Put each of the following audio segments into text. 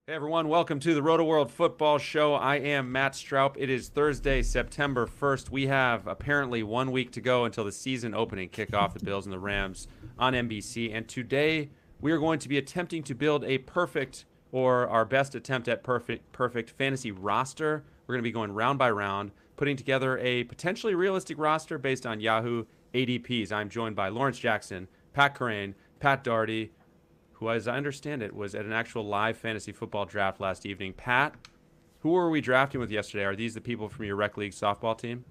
Hey everyone, welcome to the Rotoworld Football Show. I am Matt Stroup. It is Thursday, September 1st. We have apparently 1 week to go until the season opening kickoff, the Bills and the Rams on NBC. And today we are going to be attempting to build a perfect, or our best attempt at perfect fantasy roster. We're going to be going round by round, putting together a potentially realistic roster based on Yahoo ADPs. I'm joined by Lawrence Jackson, Pat Kerrane, Pat Daugherty, who, as I understand it, was at an actual live fantasy football draft last evening. Pat, who were we drafting with yesterday? Are these the people from your rec league softball team?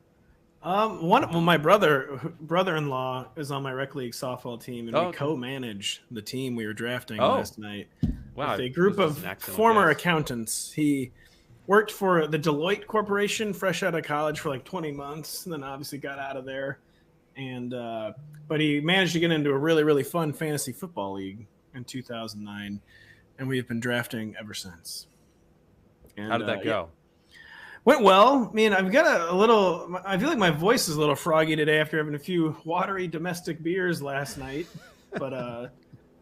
My brother-in-law is on my rec league softball team, and we co-manage the team we were drafting last night. Wow, with a group of former accountants. He worked for the Deloitte Corporation, fresh out of college, for like 20 months, and then obviously got out of there. And but he managed to get into a really, really fun fantasy football league in 2009, and we've been drafting ever since. And, how did that go? Went well. I mean, I've got I feel like my voice is a little froggy today after having a few watery domestic beers last night. But,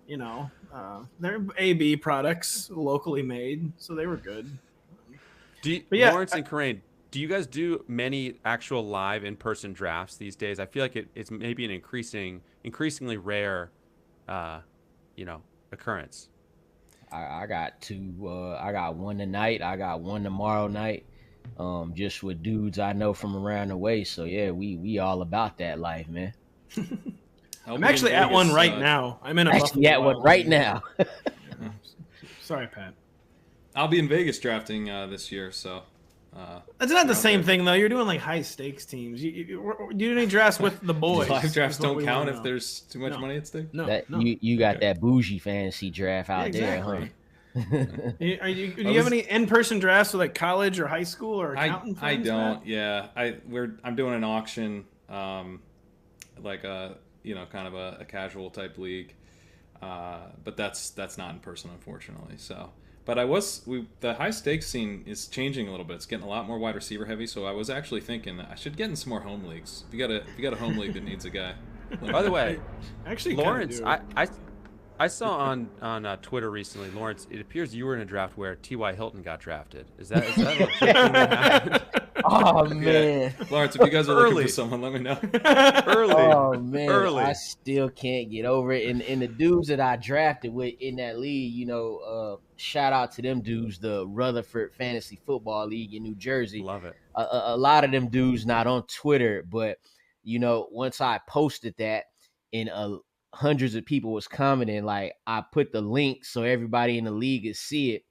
they're AB products, locally made, so they were good. Lawrence and Kerrane, do you guys do many actual live in-person drafts these days? I feel like it's maybe an increasingly rare occurrence. I got two. I got one tonight. I got one tomorrow night. Just with dudes I know from around the way. So yeah, we all about that life, man. I'm actually at one right now. I'm in a actually at one right now. Sorry, Pat. I'll be in Vegas drafting this year, so. That's not the same thing, though. You're doing like high stakes teams. You do any drafts with the boys? Live drafts don't count if there's too much money at stake. No. You got that bougie fantasy draft out there, huh? Do you have any in-person drafts with like college or high school or accounting firms? I don't. Yeah, I'm doing an auction, like a kind of a casual type league, but that's not in person, unfortunately. So. But the high stakes scene is changing a little bit. It's getting a lot more wide receiver heavy. So I was actually thinking that I should get in some more home leagues. If you got a home league that needs a guy. By the way, actually, Lawrence, I saw on Twitter recently, Lawrence, it appears you were in a draft where T.Y. Hilton got drafted. Is that a legit thing that happened? Oh man, yeah. Lawrence, if you guys are looking for someone, let me know. Oh man, I still can't get over it. And the dudes that I drafted with in that league, shout out to them dudes, the Rutherford Fantasy Football League in New Jersey. Love it. A lot of them dudes not on Twitter, but once I posted that and hundreds of people was commenting, like I put the link so everybody in the league could see it.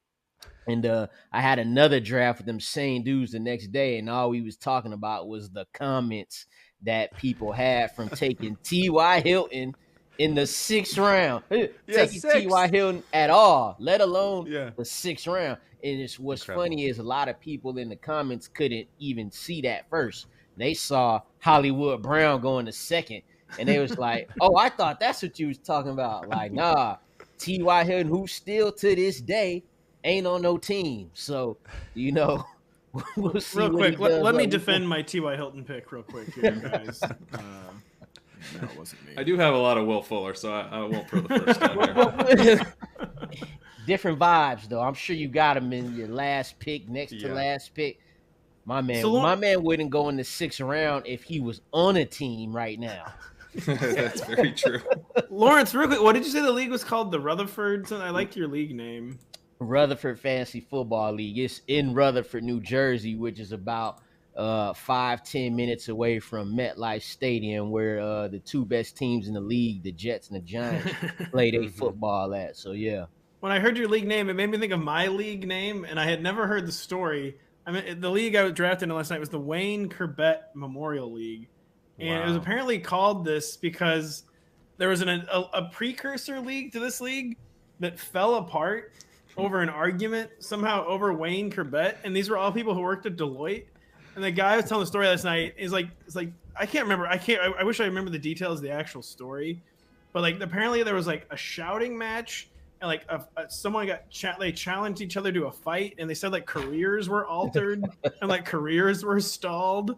And I had another draft with them same dudes the next day, and all we was talking about was the comments that people had from taking T.Y. Hilton in the 6th round. Taking T.Y. Hilton at all, let alone the 6th round. And what's funny is a lot of people in the comments couldn't even see that first. They saw Hollywood Brown going to 2nd, and they was like, oh, I thought that's what you was talking about. Like, nah, T.Y. Hilton, who still to this day ain't on no team. So, we'll see. Real quick, let me defend my T.Y. Hilton pick real quick here, guys. That wasn't me. I do have a lot of Will Fuller, so I won't for the first time here. Different vibes, though. I'm sure you got him in your last pick, next to last pick. My man wouldn't go in the 6th round if he was on a team right now. That's very true. Lawrence, real quick, what did you say the league was called? The Rutherford? I liked your league name. Rutherford Fantasy Football League. It's in Rutherford, New Jersey, which is about 5-10 minutes away from MetLife Stadium, where the two best teams in the league, the Jets and the Giants, play their football at. So yeah. When I heard your league name, it made me think of my league name, and I had never heard the story. I mean, the league I was drafted in last night was the Wayne Corbett Memorial League, and it was apparently called this because there was a precursor league to this league that fell apart over an argument somehow over Wayne Corbett, and these were all people who worked at Deloitte. And the guy was telling the story last night is like, it's like I can't remember. I wish I remember the details of the actual story, but like apparently there was like a shouting match, and like someone they challenged each other to a fight, and they said like careers were altered and like careers were stalled,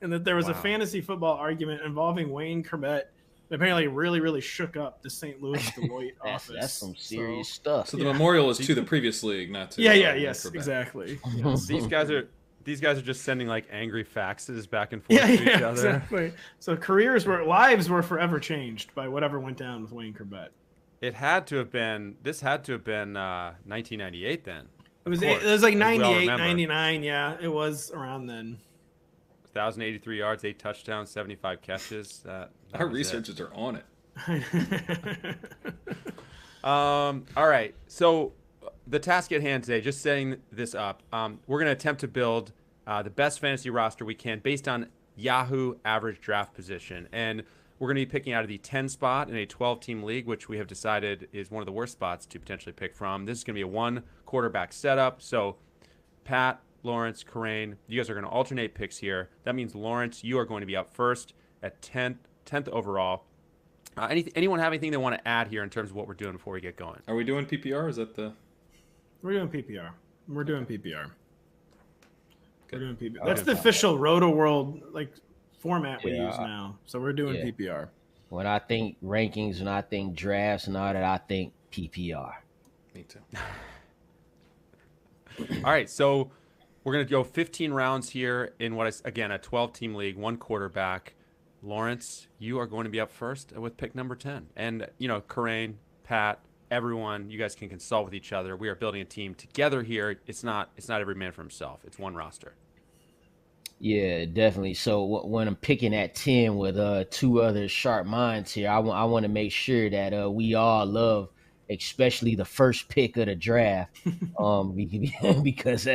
and that there was a fantasy football argument involving Wayne Corbett apparently really, really shook up the St. Louis Deloitte office. That's some serious stuff. So the memorial is to the previous league, not to yes, Quebec. exactly. Yes. These guys are just sending like angry faxes back and forth to each other. Exactly. So lives were forever changed by whatever went down with Wayne Corbett. This had to have been 1998 then. It was like 98, 99. Yeah, it was around then. 1,083 yards, 8 touchdowns, 75 catches. Our researchers are on it. All right. So the task at hand today, just setting this up, we're going to attempt to build the best fantasy roster we can based on Yahoo average draft position. And we're going to be picking out of the 10 spot in a 12-team league, which we have decided is one of the worst spots to potentially pick from. This is going to be a 1-quarterback setup. So Pat, Lawrence, Kerrane, you guys are going to alternate picks here. That means, Lawrence, you are going to be up first at 10th overall. Anyone have anything they want to add here in terms of what we're doing before we get going? Are we doing PPR? Is that the... We're doing PPR. We're doing PPR. That's the official Rotoworld format we use now. So we're doing PPR. When I think rankings, when I think drafts and all that, I think PPR. Me too. All right, so we're going to go 15 rounds here in what is, again, a 12-team league, 1 quarterback. Lawrence, you are going to be up first with pick number 10. And, Kerrane, Pat, everyone, you guys can consult with each other. We are building a team together here. It's not every man for himself. It's one roster. Yeah, definitely. So when I'm picking at 10 with 2 other sharp minds here, I want to make sure that we all love, especially the first pick of the draft, because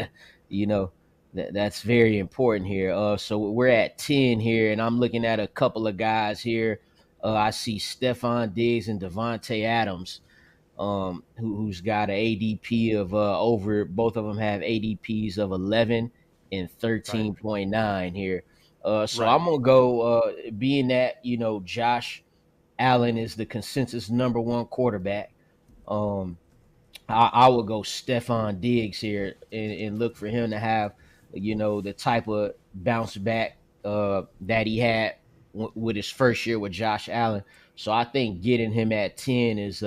that's very important here. So we're at 10 here, and I'm looking at a couple of guys here. I see Stefon Diggs and Davante Adams, who's got an ADP of over. Both of them have ADPs of 11 and 13.9 here. So I'm gonna go. Being that Josh Allen is the consensus number 1 quarterback, I would go Stefon Diggs here and look for him to have the type of bounce back that he had with his first year with Josh Allen. So I think getting him at 10 is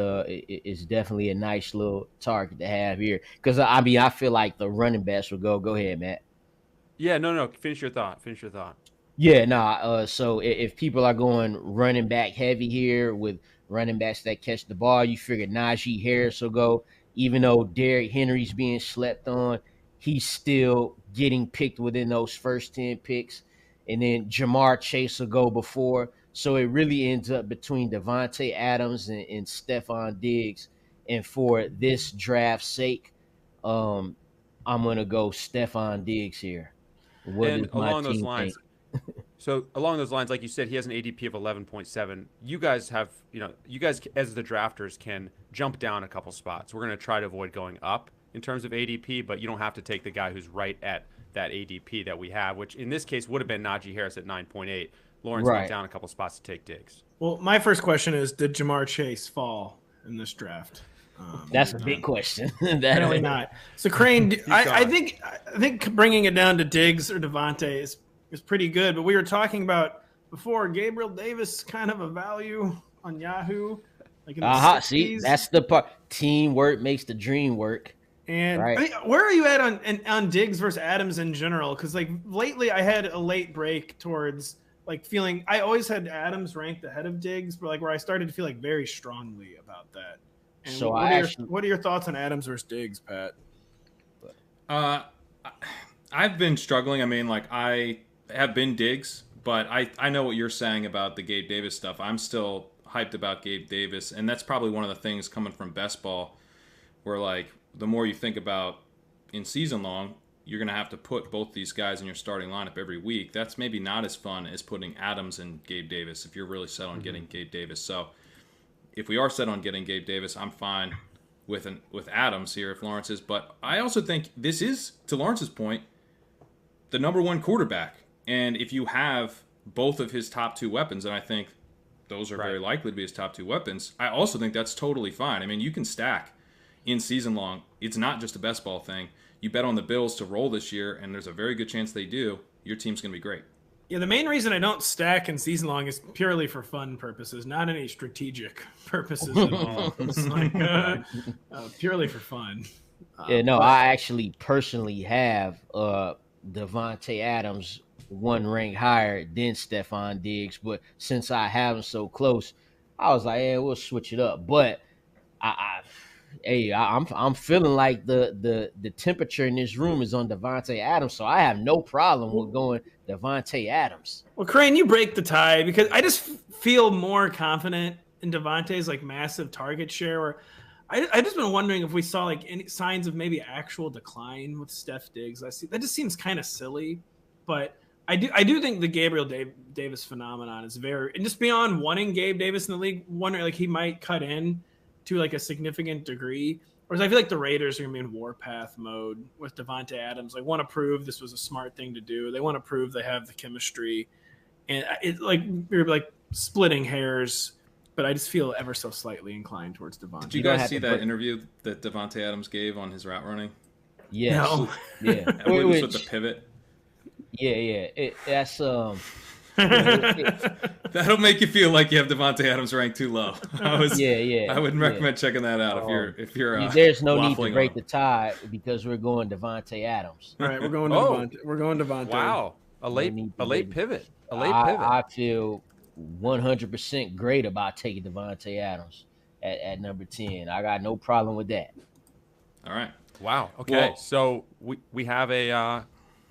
definitely a nice little target to have here. Because I feel like the running backs will go. Go ahead, Matt. Yeah, no. Finish your thought. Yeah, so if people are going running back heavy here with running backs that catch the ball, you figure Najee Harris will go. Even though Derrick Henry's being slept on, he's still getting picked within those first 10 picks. And then Jamar Chase will go before. So it really ends up between Davante Adams and Stefon Diggs. And for this draft's sake, I'm going to go Stefon Diggs here. And along those lines, like you said, he has an ADP of 11.7. You guys have, you guys as the drafters can jump down a couple spots. We're going to try to avoid going up in terms of ADP, but you don't have to take the guy who's right at that ADP that we have, which in this case would have been Najee Harris at 9.8. Lawrence went down a couple spots to take Diggs. Well, my first question is, did Jamar Chase fall in this draft? That's a big question. Apparently not. So Kerrane, I think bringing it down to Diggs or Davante is pretty good. But we were talking about before Gabriel Davis kind of a value on Yahoo. See, that's the part. Teamwork makes the dream work. And where are you at on Diggs versus Adams in general? Because lately I had a late break towards feeling I always had Adams ranked ahead of Diggs, but where I started to feel very strongly about that. And so what are your thoughts on Adams versus Diggs, Pat? I've been struggling. I mean, I have been Diggs, but I know what you're saying about the Gabe Davis stuff. I'm still hyped about Gabe Davis, and that's probably one of the things coming from best ball, where the more you think about in season long, you're going to have to put both these guys in your starting lineup every week. That's maybe not as fun as putting Adams and Gabe Davis if you're really set on getting Gabe Davis. So if we are set on getting Gabe Davis, I'm fine with Adams here if Lawrence is. But I also think this is, to Lawrence's point, the number 1 quarterback. And if you have both of his top 2 weapons, and I think those are very likely to be his top 2 weapons, I also think that's totally fine. I mean, you can stack in season long. It's not just a best ball thing. You bet on the Bills to roll this year, and there's a very good chance they do. Your team's going to be great. Yeah, the main reason I don't stack in season long is purely for fun purposes, not any strategic purposes at all. It's like purely for fun. Yeah, no, I actually personally have Devontae Adams one rank higher than Stephon Diggs, but since I have him so close, I was like, yeah, we'll switch it up. But I'm feeling like the temperature in this room is on Devontae Adams, so I have no problem with going Devontae Adams. Well, Kerrane, you break the tie because I just feel more confident in Devontae's like massive target share. Or I just been wondering if we saw like any signs of maybe actual decline with Steph Diggs. That just seems kind of silly, but I do think the Gabriel Davis phenomenon is very, and just beyond wanting Gabe Davis in the league, wondering like he might cut in to like a significant degree. Whereas I feel like the Raiders are gonna be in warpath mode with Devontae Adams. Like, want to prove this was a smart thing to do. They want to prove they have the chemistry, and it like we're like splitting hairs. But I just feel ever so slightly inclined towards Devontae. Did you guys see that interview that Devontae Adams gave on his route running? Yes. No. Yeah. With the pivot. Yeah. That's That'll make you feel like you have Devontae Adams ranked too low. I would recommend checking that out if you're. There's no need to break the tie because we're going Devontae Adams. All right, we're going to Devontae. We're going Devontae. Wow, a late pivot. I feel 100% great about taking Devontae Adams at number 10. I got no problem with that. All right. Wow. Okay. Well, so we have a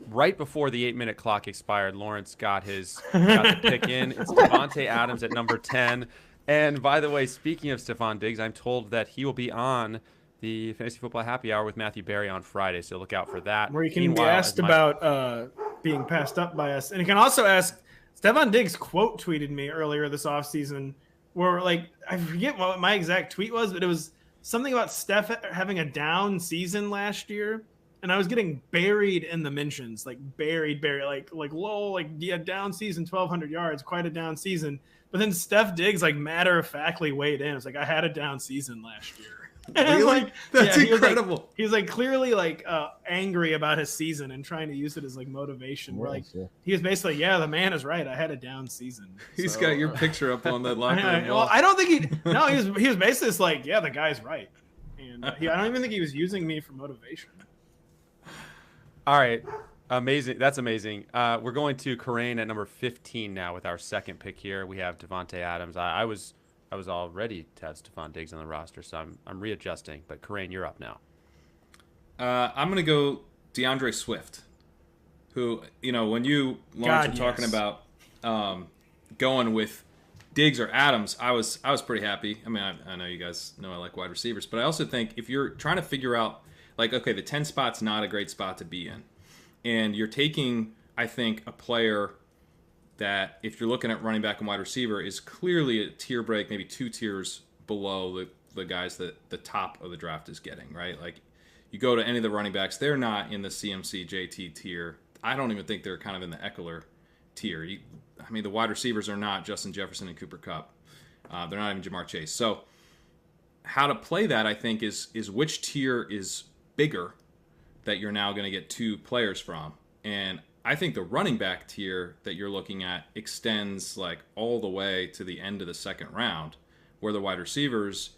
right before the 8-minute clock expired, Lawrence got the pick in. It's Devontae Adams at number 10. And by the way, speaking of Stephon Diggs, I'm told that he will be on the Fantasy Football Happy Hour with Matthew Berry on Friday, so look out for that. Where you can be asked about being passed up by us. And you can also ask, Stephon Diggs quote tweeted me earlier this offseason where, like, I forget what my exact tweet was, but it was something about Steph having a down season last year. And I was getting buried in the mentions, like buried, like lol, like yeah, down season, 1,200 yards, quite a down season. But then Steph Diggs, like matter-of-factly weighed in. It's like, I had a down season last year. Really? Like, that's incredible. He was like clearly like angry about his season and trying to use it as like motivation. Where like he was basically, yeah, the man is right. I had a down season. He's got your picture up on that locker room. Well, I don't think he was basically just like, yeah, the guy's right. And I don't even think he was using me for motivation. All right. Amazing. That's amazing. We're going to Kerrane at number 15 now with our second pick here. We have Devontae Adams. I was all ready to have Stephon Diggs on the roster, so I'm readjusting. But Kerrane, you're up now. I'm going to go DeAndre Swift, who, when you, Lawrence, were talking about going with Diggs or Adams, I was pretty happy. I mean, I know you guys know I like wide receivers, but I also think if you're trying to figure out, like, okay, the 10 spot's not a great spot to be in, and you're taking, I think, a player that, if you're looking at running back and wide receiver, is clearly a tier break, maybe 2 tiers below the guys that the top of the draft is getting, right? Like, you go to any of the running backs, they're not in the CMC JT tier. I don't even think they're kind of in the Eckler tier. The wide receivers are not Justin Jefferson and Cooper Kupp. They're not even Jamar Chase. So how to play that, I think, is which tier is bigger that you're now going to get 2 players from. And I think the running back tier that you're looking at extends like all the way to the end of the second round, where the wide receivers,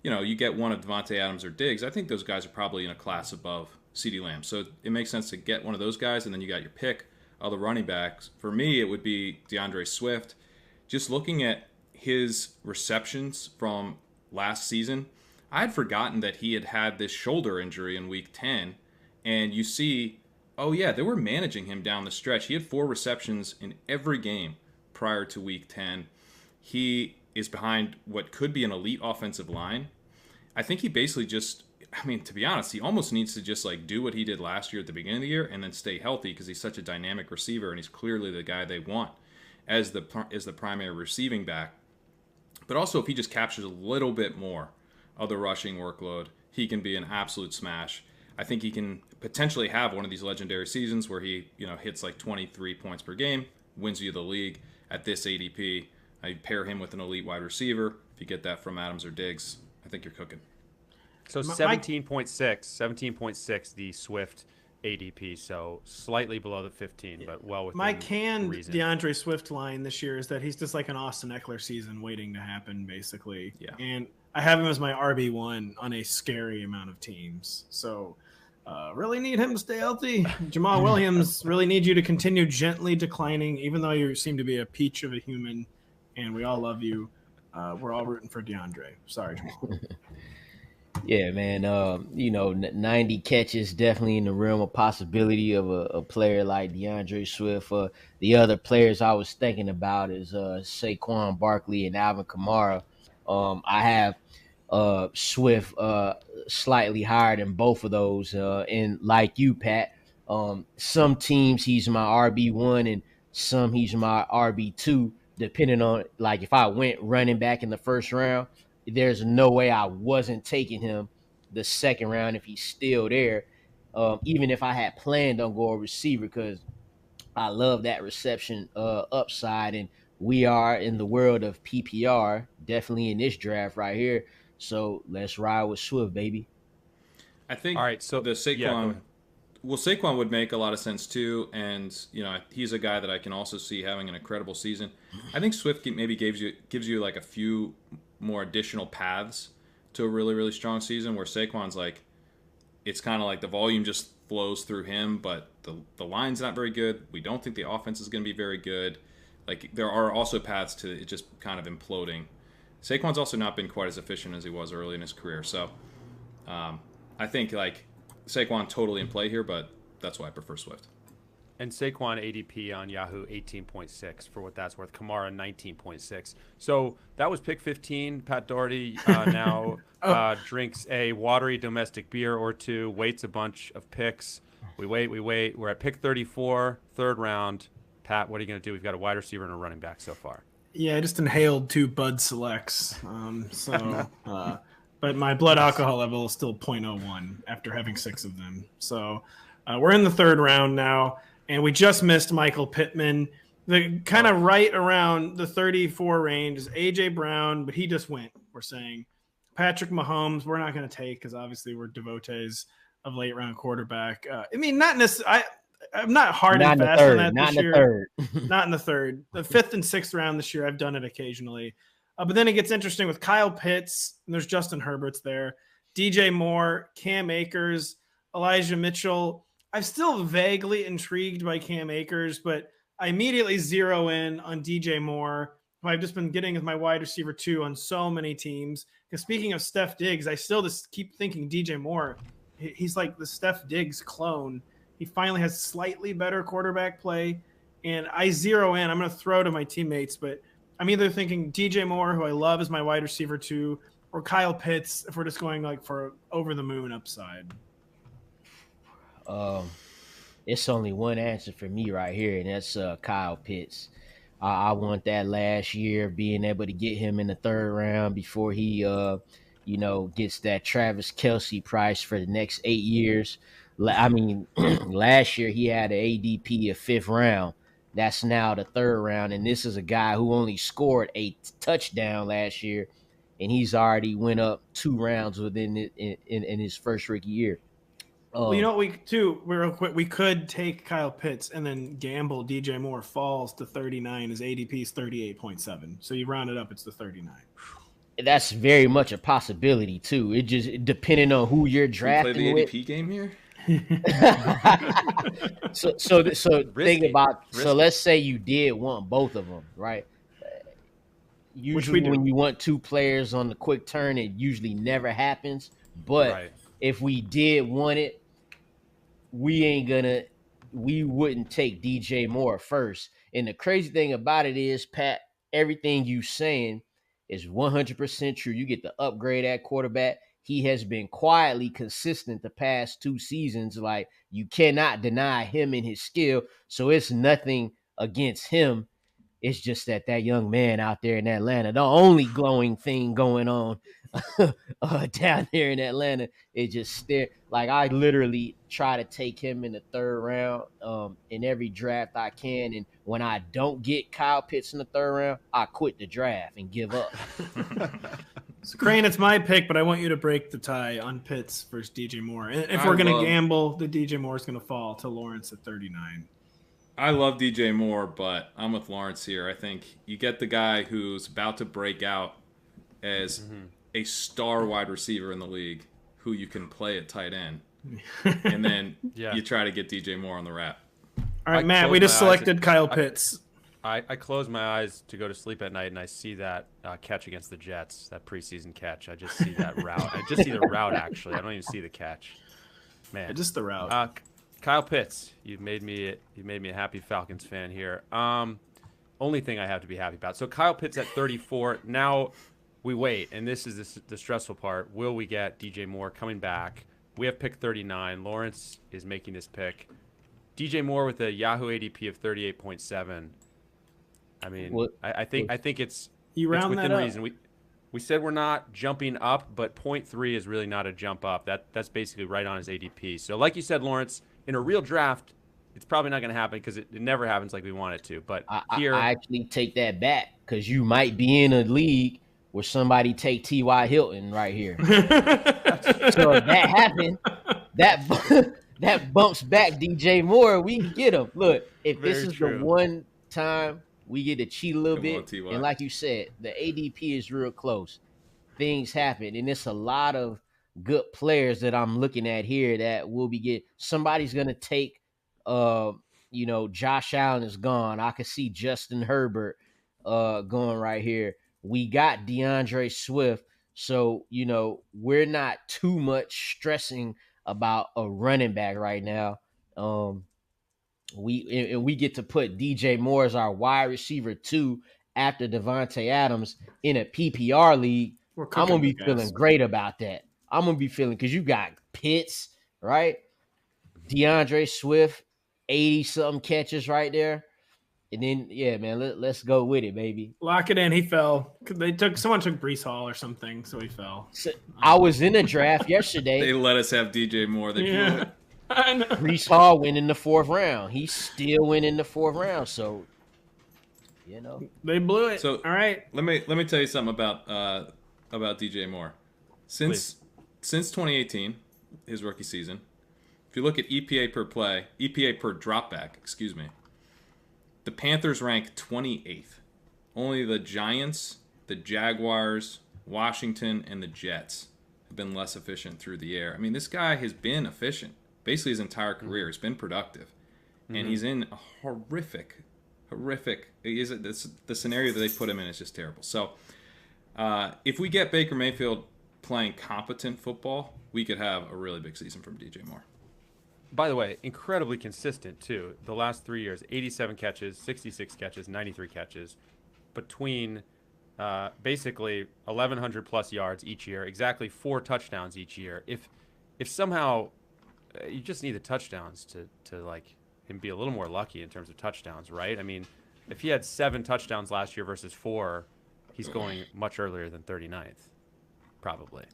you get one of Devontae Adams or Diggs. I think those guys are probably in a class above CeeDee Lamb. So it makes sense to get one of those guys, and then you got your pick of the running backs. For me, it would be DeAndre Swift. Just looking at his receptions from last season, I had forgotten that he had this shoulder injury in week 10, and you see, oh yeah, they were managing him down the stretch. He had 4 receptions in every game prior to week 10. He is behind what could be an elite offensive line. I think he basically just, to be honest, he almost needs to just like do what he did last year at the beginning of the year and then stay healthy, because he's such a dynamic receiver and he's clearly the guy they want as the primary receiving back. But also, if he just captures a little bit more of the rushing workload, he can be an absolute smash. I think he can potentially have one of these legendary seasons where he, hits like 23 points per game, wins you the league at this ADP. I pair him with an elite wide receiver. If you get that from Adams or Diggs, I think you're cooking. So 17.6, the Swift ADP, so slightly below the 15, but well within My canned reason. DeAndre Swift line this year is that he's just like an Austin Eckler season waiting to happen, basically. Yeah. And I have him as my RB1 on a scary amount of teams. So really need him to stay healthy. Jamal Williams, really need you to continue gently declining, even though you seem to be a peach of a human, and we all love you. We're all rooting for DeAndre. Sorry, Jamal. Yeah, man. 90 catches definitely in the realm of possibility of a player like DeAndre Swift. The other players I was thinking about is Saquon Barkley and Alvin Kamara. I have Swift slightly higher than both of those. And like you, Pat, some teams he's my RB1 and some he's my RB2, depending on, like, if I went running back in the first round, there's no way I wasn't taking him the second round if he's still there, even if I had planned on going receiver, because I love that reception upside. And we are in the world of PPR, definitely in this draft right here. So let's ride with Swift, baby. I think All right, so the Saquon, Saquon would make a lot of sense too, and he's a guy that I can also see having an incredible season. I think Swift maybe gives you like a few more additional paths to a really, really strong season, where Saquon's like, it's kind of like the volume just flows through him, but the line's not very good. We don't think the offense is going to be very good. Like, there are also paths to it just kind of imploding. Saquon's also not been quite as efficient as he was early in his career, so I think like Saquon totally in play here, but that's why I prefer Swift. And Saquon ADP on Yahoo 18.6 for what that's worth. Kamara 19.6. So that was pick 15. Pat Daugherty now drinks a watery domestic beer or two, waits a bunch of picks. We wait. We're at pick 34, third round. Pat, what are you going to do? We've got a wide receiver and a running back so far. Yeah, I just inhaled 2 Bud Selects. But my blood alcohol level is still 0.01 after having 6 of them. So we're in the third round now. And we just missed Michael Pittman. The kind of right around the 34 range is A.J. Brown, but he just went, we're saying. Patrick Mahomes, we're not going to take because obviously we're devotees of late-round quarterback. Not necessarily. I'm not hard and fast on that this year. Not in the third. The 5th and 6th round this year, I've done it occasionally. But then it gets interesting with Kyle Pitts, and there's Justin Herbert's there, DJ Moore, Cam Akers, Elijah Mitchell. I'm still vaguely intrigued by Cam Akers, but I immediately zero in on DJ Moore, who I've just been getting as my wide receiver 2 on so many teams. Because speaking of Steph Diggs, I still just keep thinking DJ Moore, he's like the Steph Diggs clone. He finally has slightly better quarterback play, and I zero in. I'm going to throw to my teammates, but I'm either thinking DJ Moore, who I love as my wide receiver 2, or Kyle Pitts if we're just going like for over the moon upside. It's only one answer for me right here, and that's Kyle Pitts. I want that last year, being able to get him in the third round before he, gets that Travis Kelce price for the next 8 years. I mean, last year he had an ADP of 5th round. That's now the third round, and this is a guy who only scored a touchdown last year, and he's already went up 2 rounds within in his first rookie year. Well, you know what real quick, we could take Kyle Pitts and then gamble DJ Moore falls to 39. His ADP is 38.7. So you round it up, it's the 39. That's very much a possibility too. It just depending on who you're drafting. Play the with. ADP game here. so think about. So let's say you did want both of them, right? Usually, when you want 2 players on the quick turn, it usually never happens. But if we did want it, we wouldn't take DJ Moore first. And the crazy thing about it is, Pat, everything you saying is 100% true. You get the upgrade at quarterback. He has been quietly consistent the past 2 seasons. Like, you cannot deny him and his skill. So it's nothing against him. It's just that young man out there in Atlanta, the only glowing thing going on down there in Atlanta is just stare. Like, I literally try to take him in the third round in every draft I can. And when I don't get Kyle Pitts in the third round, I quit the draft and give up. So Kerrane, it's my pick, but I want you to break the tie on Pitts versus DJ Moore. And if we're going to gamble, the DJ Moore is going to fall to Lawrence at 39. I love DJ Moore, but I'm with Lawrence here. I think you get the guy who's about to break out as a star wide receiver in the league who you can play at tight end. And then you try to get DJ Moore on the wrap. All right, Matt, we just selected Kyle Pitts. I close my eyes to go to sleep at night, and I see that catch against the Jets, that preseason catch. I just see that route. I just see the route, actually. I don't even see the catch. Man, just the route. Kyle Pitts, you've made me a happy Falcons fan here. Only thing I have to be happy about. So Kyle Pitts at 34. Now we wait, and this is the stressful part. Will we get DJ Moore coming back? We have pick 39. Lawrence is making this pick. DJ Moore with a Yahoo ADP of 38.7. I mean, I think it's within reason. We said we're not jumping up, but 0.3 is really not a jump up. That's basically right on his ADP. So like you said, Lawrence, in a real draft, it's probably not going to happen because it never happens like we want it to. But here, I actually take that back because you might be in a league where somebody take T.Y. Hilton right here. So if that happened, that bumps back DJ Moore. We can get him. Look, if this is the one time we get to cheat a little bit, and like you said, the ADP is real close. Things happen, and it's a lot of good players that I'm looking at here that will be get. Somebody's gonna take, Josh Allen is gone. I could see Justin Herbert going right here. We got DeAndre Swift, so we're not too much stressing about a running back right now. We get to put DJ Moore as our wide receiver 2 after Devontae Adams in a PPR league. I'm gonna be feeling great about that. I'm gonna be feeling because you got Pitts, right? DeAndre Swift, 80-something catches right there. And then, man, let's go with it, baby. Lock it in. He fell. Someone took Breece Hall or something, so he fell. So, I was in a draft yesterday. They let us have DJ Moore. They blew it. I know. Breece Hall went in the 4th round. He still went in the 4th round. So, they blew it. So all right. Let me tell you something about DJ Moore. Since 2018, his rookie season, if you look at EPA per dropback, the Panthers rank 28th. Only the Giants, the Jaguars, Washington, and the Jets have been less efficient through the air. I mean, this guy has been efficient basically his entire career. He's been productive. And he's in a horrific. The scenario that they put him in is just terrible. So if we get Baker Mayfield playing competent football, we could have a really big season from DJ Moore. By the way, incredibly consistent, too. The last 3 years, 87 catches, 66 catches, 93 catches, between basically 1,100-plus yards each year, exactly 4 touchdowns each year. If somehow you just need the touchdowns to like him be a little more lucky in terms of touchdowns, right? I mean, if he had 7 touchdowns last year versus 4, he's going much earlier than 39th, probably.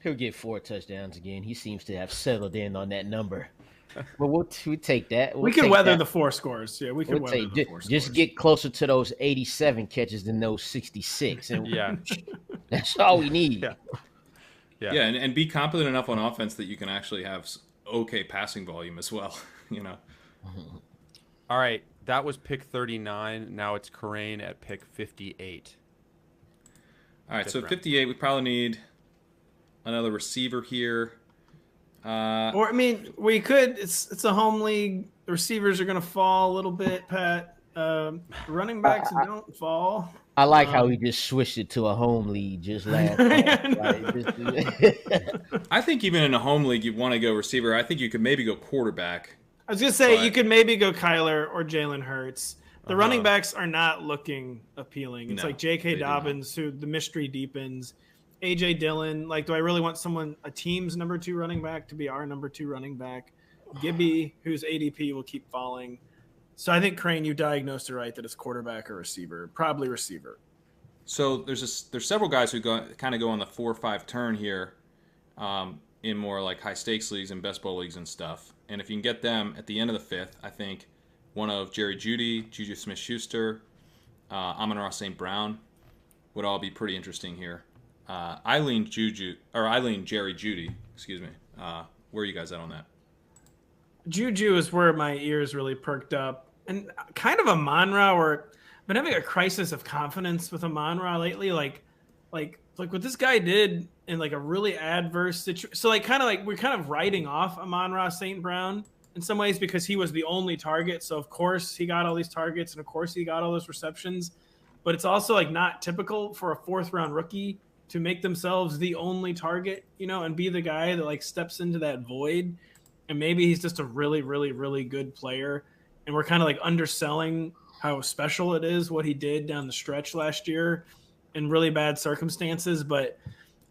He'll get 4 touchdowns again. He seems to have settled in on that number. But we'll take that. We can weather the 4 scores. Yeah, we can weather the 4 scores. Just get closer to those 87 catches than those 66. And yeah. That's all we need. Yeah, and be competent enough on offense that you can actually have okay passing volume as well, All right, that was pick 39. Now it's Kerrane at pick 58. All right, so 58, we probably need another receiver here. Or, I mean, we could. It's a home league. The receivers are going to fall a little bit, Pat. Running backs don't fall. I like how he just switched it to a home league just last I think even in a home league, you want to go receiver. I think you could maybe go quarterback. I was going to say, you could maybe go Kyler or Jalen Hurts. The running backs are not looking appealing. It's like J.K. Dobbins, who the mystery deepens. A.J. Dillon. Like, do I really want a team's number 2 running back to be our number 2 running back? Gibby, whose ADP will keep falling. So I think, Kerrane, you diagnosed it right that it's quarterback or receiver. Probably receiver. So there's several guys who kind of go on the 4 or 5 turn here in more like high-stakes leagues and best ball leagues and stuff. And if you can get them at the end of the 5th, I think one of Jerry Jeudy, Juju Smith-Schuster, Amon-Ra St. Brown would all be pretty interesting here. I lean Jerry Jeudy. Excuse me. Where are you guys at on that? Juju is where my ears really perked up, and kind of Amon-Ra, where I've been having a crisis of confidence with Amon-Ra lately. Like what this guy did in like a really adverse situation. So we're kind of writing off Amon-Ra St. Brown in some ways because he was the only target. So of course he got all these targets, and of course he got all those receptions. But it's also like not typical for a 4th-round rookie to make themselves the only target, and be the guy that like steps into that void. And maybe he's just a really, really, really good player. And we're kind of like underselling how special it is what he did down the stretch last year in really bad circumstances. But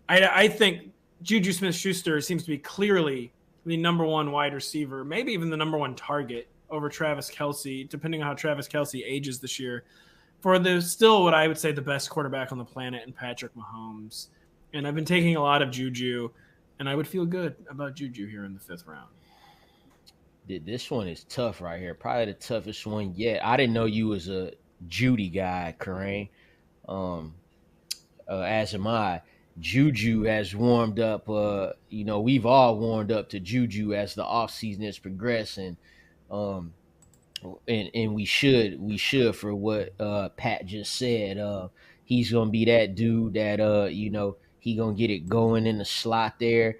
I think Juju Smith-Schuster seems to be clearly the number one wide receiver, maybe even the number one target over Travis Kelce, depending on how Travis Kelce ages this year, for the still what I would say the best quarterback on the planet in Patrick Mahomes. And I've been taking a lot of Juju, and I would feel good about Juju here in the 5th round. This one is tough right here. Probably the toughest one yet. I didn't know you was a Judy guy, Kerrane. As am I. Juju has warmed up. We've all warmed up to Juju as the offseason is progressing. And we should for what Pat just said. He's gonna be that dude that he gonna get it going in the slot there.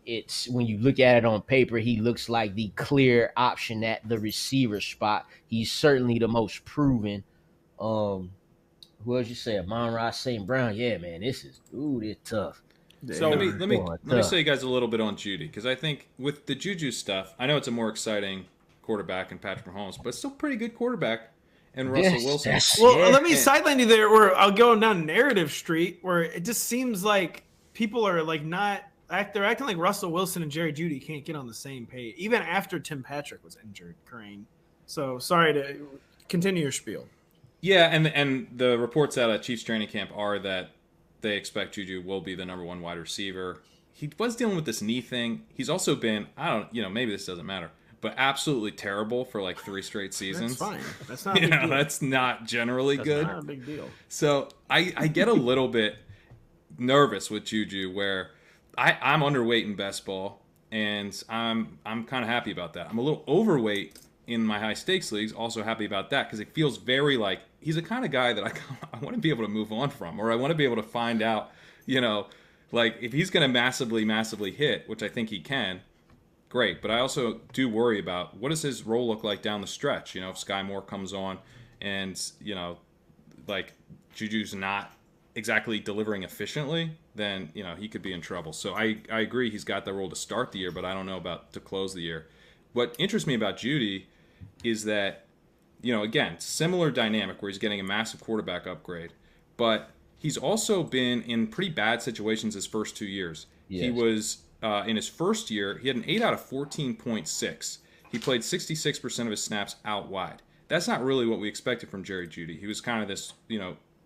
It's when you look at it on paper, he looks like the clear option at the receiver spot. He's certainly the most proven. Who else you say? Amon-Ra St. Brown. Yeah, man, it's tough. So let me say you guys a little bit on Judy, because I think with the Juju stuff, I know it's a more exciting quarterback in Patrick Mahomes, but still pretty good quarterback in Russell Wilson. Let me sideline you there, where I'll go down narrative street, where it just seems like people are like they're acting like Russell Wilson and Jerry Jeudy can't get on the same page, even after Tim Patrick was injured, Kerrane. So sorry to continue your spiel. Yeah, and the reports out of Chiefs training camp are that they expect Juju will be the number one wide receiver. He was dealing with this knee thing. He's also been, maybe this doesn't matter, but absolutely terrible for like 3 straight seasons. That's fine. That's not a big deal. That's not generally good. That's not a big deal. So I get a little bit nervous with Juju, where I'm underweight in best ball, and I'm kind of happy about that. I'm a little overweight in my high stakes leagues, also happy about that, because it feels very like he's the kind of guy that I want to be able to move on from, or I want to be able to find out, like if he's going to massively hit, which I think he can, great. But I also do worry about what does his role look like down the stretch. If Sky Moore comes on and, like Juju's not exactly delivering efficiently, then, he could be in trouble. So I agree he's got the role to start the year, but I don't know about to close the year. What interests me about Judy is that, again, similar dynamic where he's getting a massive quarterback upgrade, but he's also been in pretty bad situations his first 2 years. Yes. He was, in his first year, he had an 8 out of 14.6. He played 66% of his snaps out wide. That's not really what we expected from Jerry Jeudy. He was kind of this,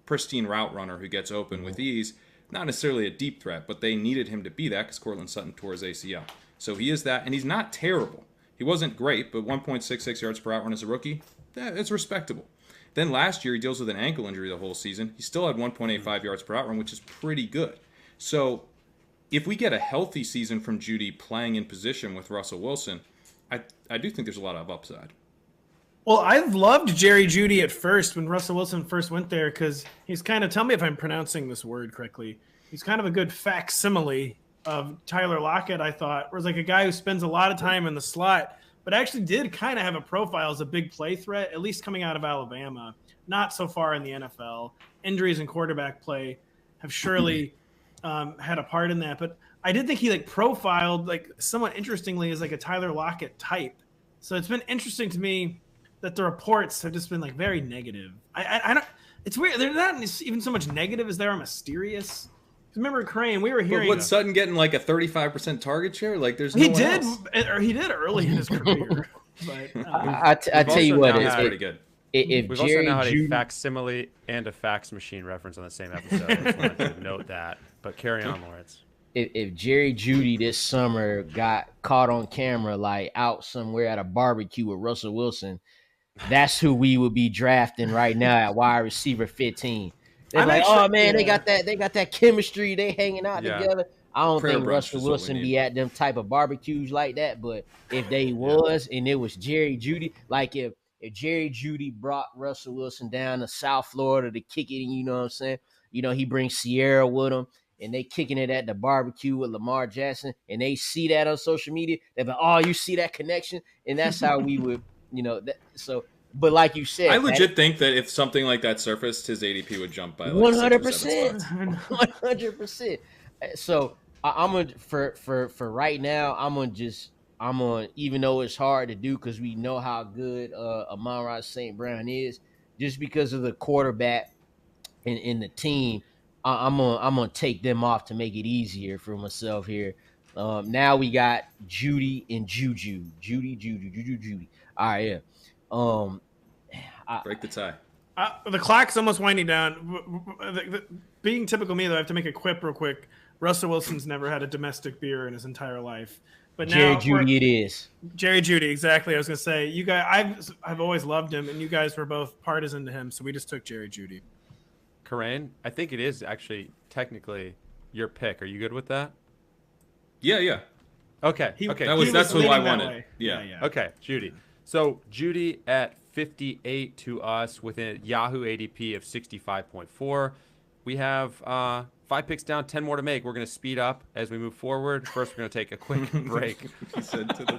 pristine route runner who gets open with ease. Not necessarily a deep threat, but they needed him to be that because Courtland Sutton tore his ACL. So he is that, and he's not terrible. He wasn't great, but 1.66 yards per out run as a rookie, it's respectable. Then last year, he deals with an ankle injury the whole season. He still had 1.85 yards per out run, which is pretty good. So if we get a healthy season from Jeudy playing in position with Russell Wilson, I do think there's a lot of upside. Well, I've loved Jerry Jeudy at first when Russell Wilson first went there, because he's kind of, tell me if I'm pronouncing this word correctly, he's kind of a good facsimile of Tyler Lockett, I thought, was like a guy who spends a lot of time in the slot, but actually did kind of have a profile as a big play threat, at least coming out of Alabama. Not so far in the NFL. Injuries and quarterback play have surely had a part in that. But I did think he profiled somewhat interestingly as a Tyler Lockett type. So it's been interesting to me that the reports have just been very negative. I don't. It's weird. They're not even so much negative as they are mysterious. Remember, Kerrane, we were hearing. But Sutton getting a 35% target share? There's no he did, or he did early in his career. But I tell you what, it's pretty good. If We've Jerry also now had Jeudy, a facsimile and a fax machine reference on the same episode. I just wanted to note that. But carry on, Lawrence. If Jerry Jeudy this summer got caught on camera out somewhere at a barbecue with Russell Wilson, that's who we would be drafting right now at wide receiver 15. They're like, oh man, they got that chemistry. They hanging out together. I don't think Russell Wilson be at them type of barbecues like that. But if they was, and it was Jerry Jeudy, like if Jerry Jeudy brought Russell Wilson down to South Florida to kick it, and you know what I'm saying? You know, he brings Sierra with him, and they kicking it at the barbecue with Lamar Jackson, and they see that on social media. They're like, oh, you see that connection? And that's how we would, you know, so. But like you said, I legit think that if something like that surfaced, his ADP would jump by like 100%, 100%. So I'm gonna for right now, I'm gonna even though it's hard to do because we know how good Amon-Ra St. Brown is, just because of the quarterback and the team, I'm gonna take them off to make it easier for myself here. Now we got Judy and Juju. Judy. All right, yeah. Break the tie. The clock's almost winding down. Being typical me, though, I have to make a quip real quick. Russell Wilson's never had a domestic beer in his entire life. But now Jerry Jeudy it is. Jerry Jeudy, exactly. I was going to say, you guys, I've always loved him, and you guys were both partisan to him, so we just took Jerry Jeudy. Kerrane, I think it is actually technically your pick. Are you good with that? Yeah. Okay. That's who I wanted. Yeah. Okay, Jeudy. So Jeudy at 58 to us with a Yahoo ADP of 65.4. We have 5 picks down, 10 more to make. We're going to speed up as we move forward. First, we're going to take a quick break.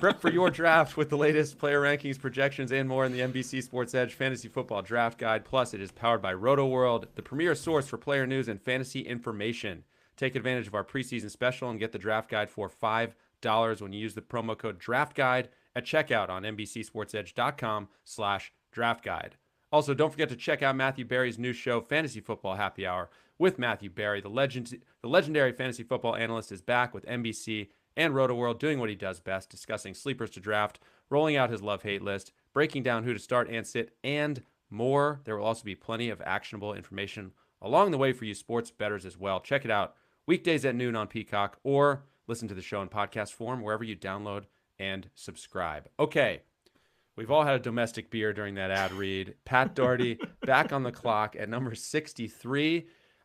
Prep for your draft with the latest player rankings, projections, and more in the NBC Sports Edge Fantasy Football Draft Guide. Plus, it is powered by Rotoworld, the premier source for player news and fantasy information. Take advantage of our preseason special and get the draft guide for $5 when you use the promo code DRAFTGUIDE at checkout on NBCSportsEdge.com/draft guide. Also, don't forget to check out Matthew Berry's new show, Fantasy Football Happy Hour, with Matthew Berry. The legendary fantasy football analyst is back with NBC and Rotoworld doing what he does best, discussing sleepers to draft, rolling out his love-hate list, breaking down who to start and sit, and more. There will also be plenty of actionable information along the way for you sports bettors as well. Check it out weekdays at noon on Peacock, or listen to the show in podcast form wherever you download and subscribe. Okay. We've all had a domestic beer during that ad read. Pat Daugherty back on the clock at number 63. I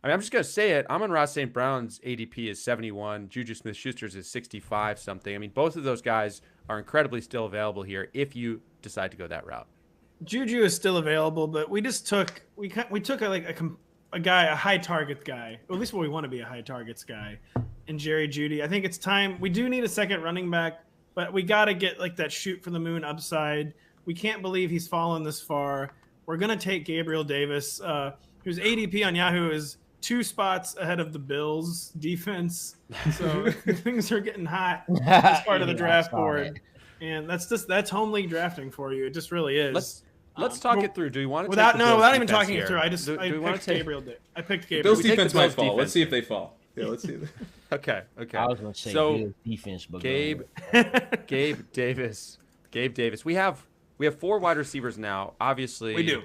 mean, I'm just going to say it. Amon-Ra St. Brown's ADP is 71. Juju Smith-Schuster's is 65 something. I mean, both of those guys are incredibly still available here if you decide to go that route. Juju is still available, but we took a guy, a high target guy, or at least what we want to be a high targets guy, in Jerry Jeudy. I think it's time. We do need a second running back, but we got to get like that shoot for the moon upside. We can't believe he's fallen this far. We're going to take Gabriel Davis, whose ADP on Yahoo is 2 spots ahead of the Bills defense. So things are getting hot as part of the draft board. And that's home league drafting for you. It just really is. Let's talk it through. Do you want to without even talking it through? I picked Gabriel. I picked Gabriel. Bill's defense might fall. Let's see if they fall. Yeah, let's see. Okay. I was going to say Bill's defense, but Gabe Davis. We have 4 wide receivers now. Obviously, we do.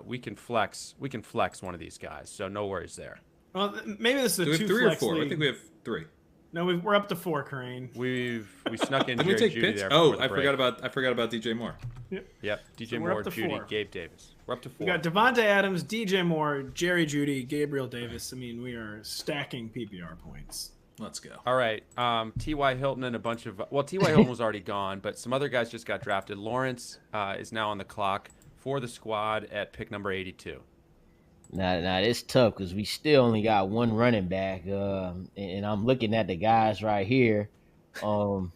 We can flex one of these guys, so no worries there. Well, maybe this is a 2 3 flex or 4. league. I think we have 3. No, we're up to 4, Kerrane. We snuck in. Did we take Pitts? There I forgot about DJ Moore. Yep. DJ Moore, Jeudy, 4. Gabe Davis. We're up to 4. We got Devontae Adams, DJ Moore, Jerry Jeudy, Gabriel Davis. I mean, we are stacking PPR points. Let's go. All right. T.Y. Hilton and a bunch of T.Y. Hilton was already gone, but some other guys just got drafted. Lawrence is now on the clock for the squad at pick number 82. Now it's tough because we still only got 1 running back, and I'm looking at the guys right here. There's some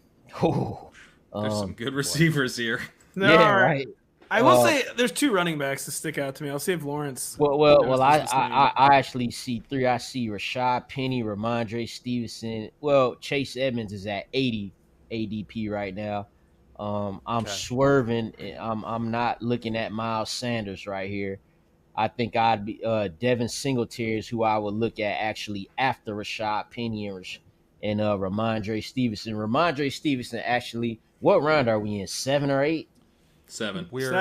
good receivers here. Right. I will say there's 2 running backs that stick out to me. I'll see if Lawrence. Well, I actually see 3. I see Rashad Penny, Ramondre Stevenson. Well, Chase Edmonds is at 80 ADP right now. I'm swerving. I'm not looking at Miles Sanders right here. I think I'd be Devin Singletary is who I would look at actually after Rashad Penny and Ramondre Stevenson. Ramondre Stevenson actually, what round are we in? 7 or 8? 7. We're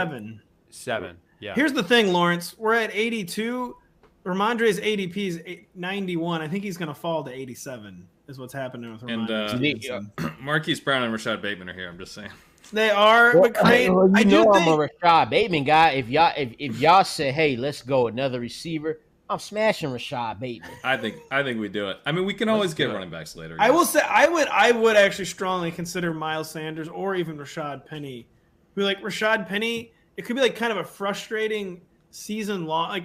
7. Yeah. Here's the thing, Lawrence. We're at 82. Ramondre's ADP is 91. I think he's going to fall to 87 is what's happening with Ramondre. And Marquise Brown and Rashad Bateman are here. I'm just saying. They are, but Kerrane, I'm a Rashad Bateman guy. If y'all say, hey, let's go another receiver, I'm smashing Rashad Bateman. I think we do it. I mean, we can always get running backs later. I will say I would actually strongly consider Miles Sanders or even Rashad Penny. Who, like Rashad Penny, it could be like kind of a frustrating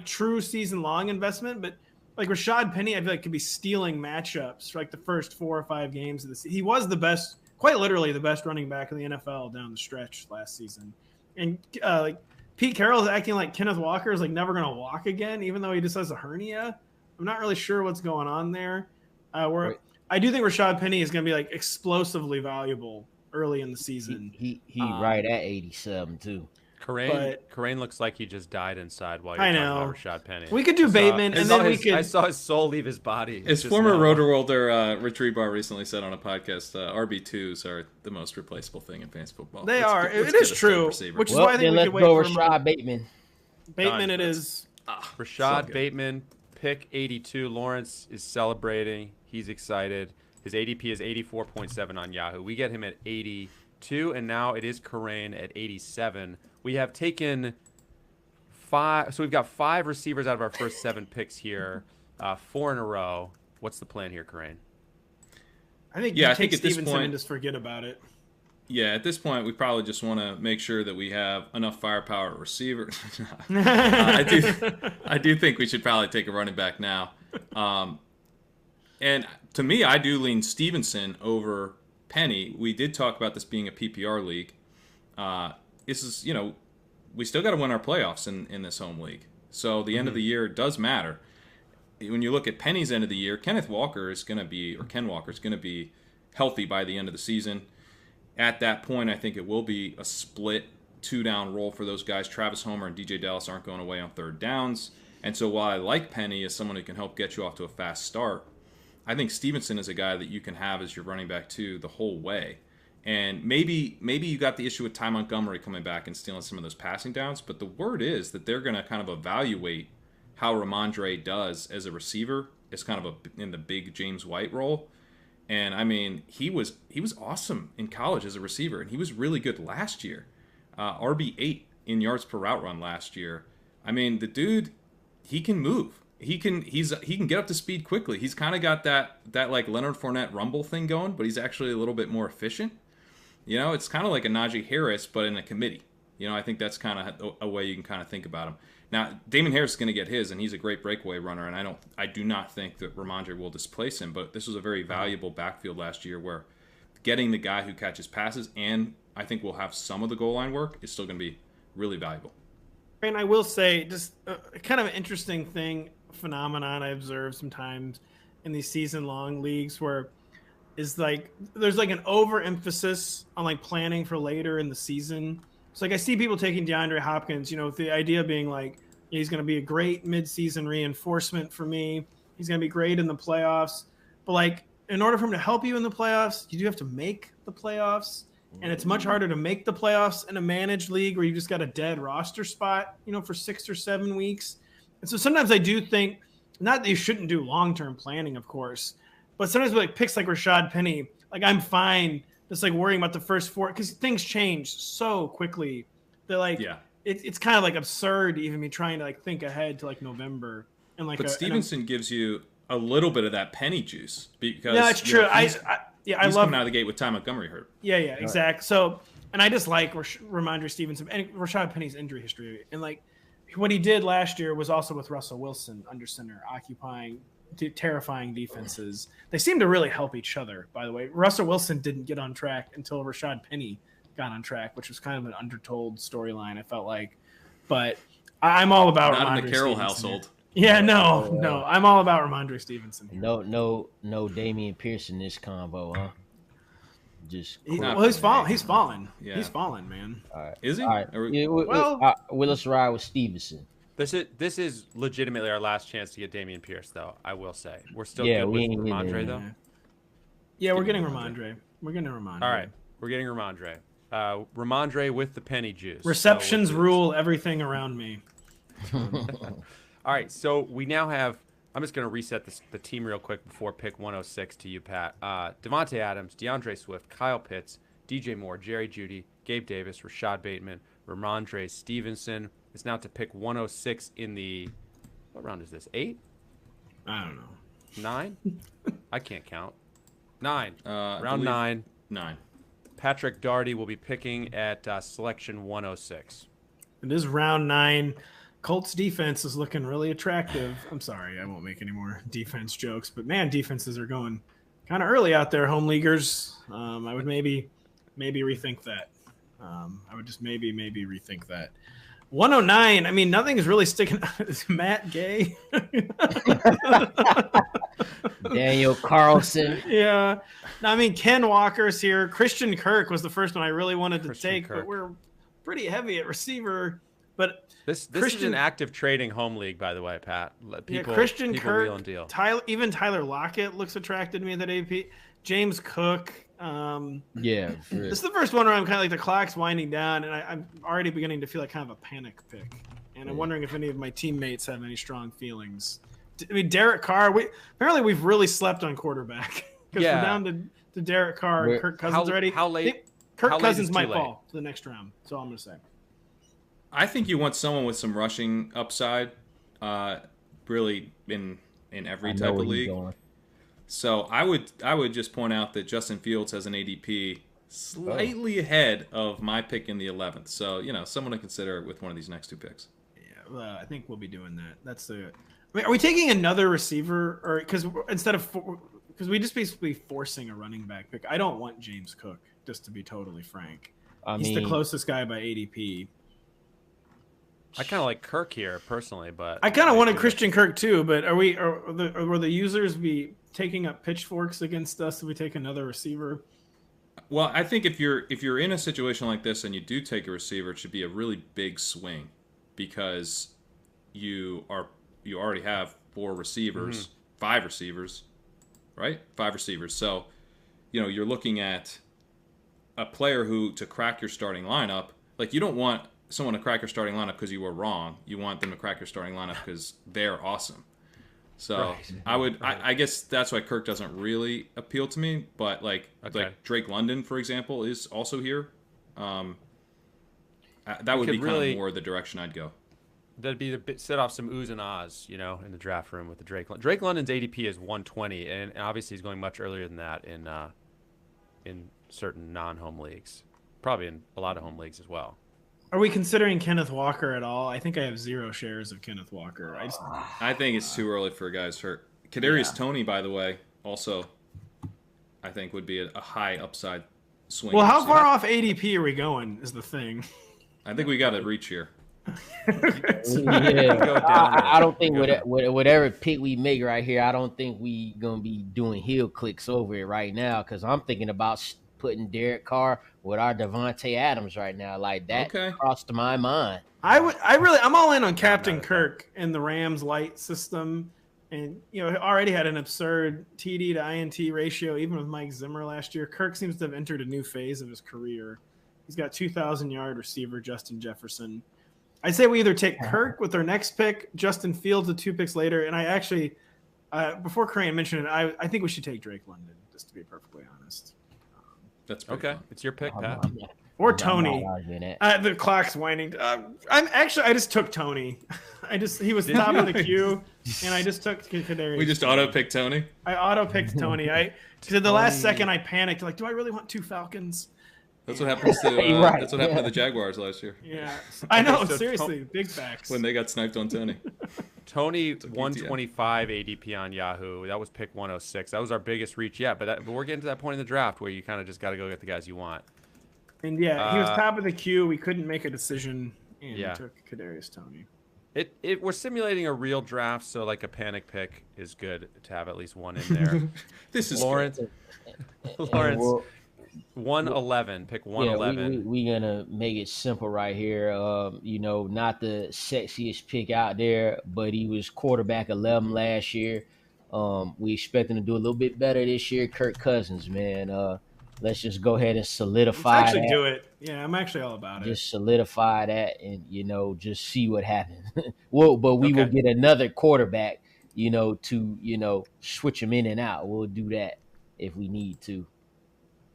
true season long investment, but like Rashad Penny, I feel like could be stealing matchups for like the first 4 or 5 games of the season. He was the best, quite literally the best running back in the NFL down the stretch last season. And like Pete Carroll is acting like Kenneth Walker is like never going to walk again, even though he just has a hernia. I'm not really sure what's going on there. I do think Rashad Penny is going to be like explosively valuable early in the season. He right at 87 too. Kerrane looks like he just died inside while you're talking about Rashad Penny. We could do Bateman, and then we could. I saw his soul leave his body. His former Rotoworlder Rich Rebar recently said on a podcast, RB2s are the most replaceable thing in fantasy football. They are. It is true. Which is why I think we let's could wait go for Rashad Bateman. Bateman, it is. Rashad Bateman, pick 82. Lawrence is celebrating. He's excited. His ADP is 84.7 on Yahoo. We get him at 82, and now it is Kerrane at 87. We have taken 5. So we've got 5 receivers out of our first 7 picks here, 4 in a row. What's the plan here, Kerrane? I think you take Stevenson and just forget about it. Yeah, at this point, we probably just want to make sure that we have enough firepower at receiver. I do think we should probably take a running back now. And to me, I do lean Stevenson over Penny. We did talk about this being a PPR league. This is, we still got to win our playoffs in this home league. So the end of the year does matter. When you look at Penny's end of the year, Ken Walker is going to be healthy by the end of the season. At that point, I think it will be a split 2-down role for those guys. Travis Homer and DJ Dallas aren't going away on 3rd downs. And so while I like Penny as someone who can help get you off to a fast start, I think Stevenson is a guy that you can have as your running back too the whole way. And maybe you got the issue with Ty Montgomery coming back and stealing some of those passing downs, but the word is that they're going to kind of evaluate how Ramondre does as a receiver, as kind of in the big James White role. And I mean, he was awesome in college as a receiver, and he was really good last year. RB8 in yards per route run last year. I mean, the dude, he can move. He can get up to speed quickly. He's kind of got that like Leonard Fournette rumble thing going, but he's actually a little bit more efficient. It's kind of like a Najee Harris, but in a committee. I think that's kind of a way you can kind of think about him. Now, Damon Harris is going to get his, and he's a great breakaway runner, and I do not think that Ramondre will displace him, but this was a very valuable backfield last year where getting the guy who catches passes, and I think will have some of the goal line work, is still going to be really valuable. And I will say, just kind of an interesting phenomenon I observe sometimes in these season-long leagues where is like there's like an overemphasis on like planning for later in the season. So like I see people taking DeAndre Hopkins, with the idea being like he's going to be a great mid-season reinforcement for me. He's going to be great in the playoffs. But like in order for him to help you in the playoffs, you do have to make the playoffs. And it's much harder to make the playoffs in a managed league where you just got a dead roster spot, for 6 or 7 weeks. And so sometimes I do think, not that you shouldn't do long-term planning, of course, but sometimes with like picks like Rashad Penny, like I'm fine just like worrying about the first 4 because things change so quickly that like it's kind of like absurd even me trying to like think ahead to like November and like. But Stevenson gives you a little bit of that Penny juice because it's true. I love love coming out of the gate with Ty Montgomery hurt. Yeah, exactly. So, and I just like Ramondre Stevenson and Rashad Penny's injury history, and like what he did last year was also with Russell Wilson under center, occupying terrifying defenses. They seem to really help each other, by the way. Russell Wilson didn't get on track until Rashad Penny got on track, which was kind of an undertold storyline, I felt like. But I'm all about not Ramondre in the Carroll Stevenson household. Yeah, no. I'm all about Ramondre Stevenson here. No Damian Pierce in this combo, huh? He's fallen. He's fallen. Yeah. He's fallen, man. All right. Is he? All right. Let's ride with Stevenson. This is legitimately our last chance to get Damian Pierce, though. I will say we're still good with Ramondre, though. Yeah, we're getting Ramondre. All right, we're getting Ramondre. Ramondre with the penny juice. Receptions rule everything around me. All right, so we now have. I'm just going to reset the team real quick before pick 106 to you, Pat. Devontae Adams, DeAndre Swift, Kyle Pitts, DJ Moore, Jerry Jeudy, Gabe Davis, Rashad Bateman, Ramondre Stevenson. It's now to pick 106 in the What round is this? 8? I don't know. 9? I can't count. 9. I Round believe 9. 9. Patrick Daugherty will be picking at selection 106. It is round 9. Colts defense is looking really attractive. I'm sorry, I won't make any more defense jokes, but man, defenses are going kind of early out there, home leaguers. I would maybe rethink that. I would just maybe rethink that. 109. I mean, nothing is really sticking out. Is Matt Gay? Daniel Carlson. Yeah. No, I mean, Ken Walker's here. Christian Kirk was the first one I really wanted to take, but we're pretty heavy at receiver. But this is an active trading home league, by the way, Pat. Christian Kirk, wheel and deal. Tyler Lockett looks attracted to me at that AP. James Cook. Yeah, this is the first one where I'm kind of like the clock's winding down, and I'm already beginning to feel like kind of a panic pick. And I'm wondering if any of my teammates have any strong feelings. I mean, Derek Carr. We've really slept on quarterback because we're down to Derek Carr and Kirk Cousins already. How late? Kirk Cousins might fall to the next round. That's all I'm going to say. I think you want someone with some rushing upside, really in every type of league. So I would just point out that Justin Fields has an ADP slightly ahead of my pick in the 11th. So someone to consider with one of these next 2 picks. Yeah, well, I think we'll be doing that. That's the. I mean, are we taking another receiver, or because we just basically forcing a running back pick? I don't want James Cook, just to be totally frank. He's the closest guy by ADP. I kind of like Kirk here personally, but I kind of wanted Christian Kirk too. But will the users be taking up pitchforks against us if we take another receiver? Well, I think if you're in a situation like this and you do take a receiver, it should be a really big swing because you already have 4 receivers, 5 receivers, right? 5 receivers. So, you're looking at a player who to crack your starting lineup. Like, you don't want someone to crack your starting lineup because you were wrong. You want them to crack your starting lineup because they're awesome. So I guess that's why Kirk doesn't really appeal to me. But like Drake London, for example, is also here. That would be kind of more the direction I'd go. That'd be to set off some oohs and ahs, in the draft room with the Drake. Drake London's ADP is 120, and obviously he's going much earlier than that in certain non-home leagues, probably in a lot of home leagues as well. Are we considering Kenneth Walker at all? I think I have 0 shares of Kenneth Walker. I think it's too early for guys hurt. Kadarius Toney, by the way, also I think would be a high upside swing. Well, how far off ADP are we going is the thing. I think we got to reach here. I don't think whatever pick we make right here, I don't think we going to be doing heel clicks over it right now because I'm thinking about putting Derek Carr with our Devontae Adams right now. Like that crossed my mind. I'm all in on Captain Kirk in the Rams light system. And, already had an absurd TD to INT ratio, even with Mike Zimmer last year. Kirk seems to have entered a new phase of his career. He's got 2,000-yard receiver Justin Jefferson. I'd say we either take Kirk with our next pick, Justin Fields with 2 picks later. And I actually, before Kerrane mentioned it, I think we should take Drake London, just to be perfectly honest. That's okay. Fun. It's your pick, Pat. Or Tony. The clock's winding. I just took Tony. He was top of the queue, and I just took Kadarius. We just auto-picked Tony? I auto-picked Tony. To the last second, I panicked. Like, do I really want 2 Falcons? That's what happens to that's what happened to the Jaguars last year. Yeah, I know. So seriously, big facts. When they got sniped on Tony. Tony 125 ADP on Yahoo. That was pick 106. That was our biggest reach yet. But we're getting to that point in the draft where you kind of just got to go get the guys you want. And he was top of the queue. We couldn't make a decision, and we took Kadarius Toney. We're simulating a real draft, so like a panic pick is good to have at least one in there. This is Lawrence. 111. Pick 111. Yeah, we gonna make it simple right here. Not the sexiest pick out there, but he was quarterback 11 last year. We expect him to do a little bit better this year. Kirk Cousins, man. Let's just go ahead and solidify. Let's actually do it. Yeah, I'm actually all about it. Just solidify that, and just see what happens. But we will get another quarterback. To switch him in and out. We'll do that if we need to.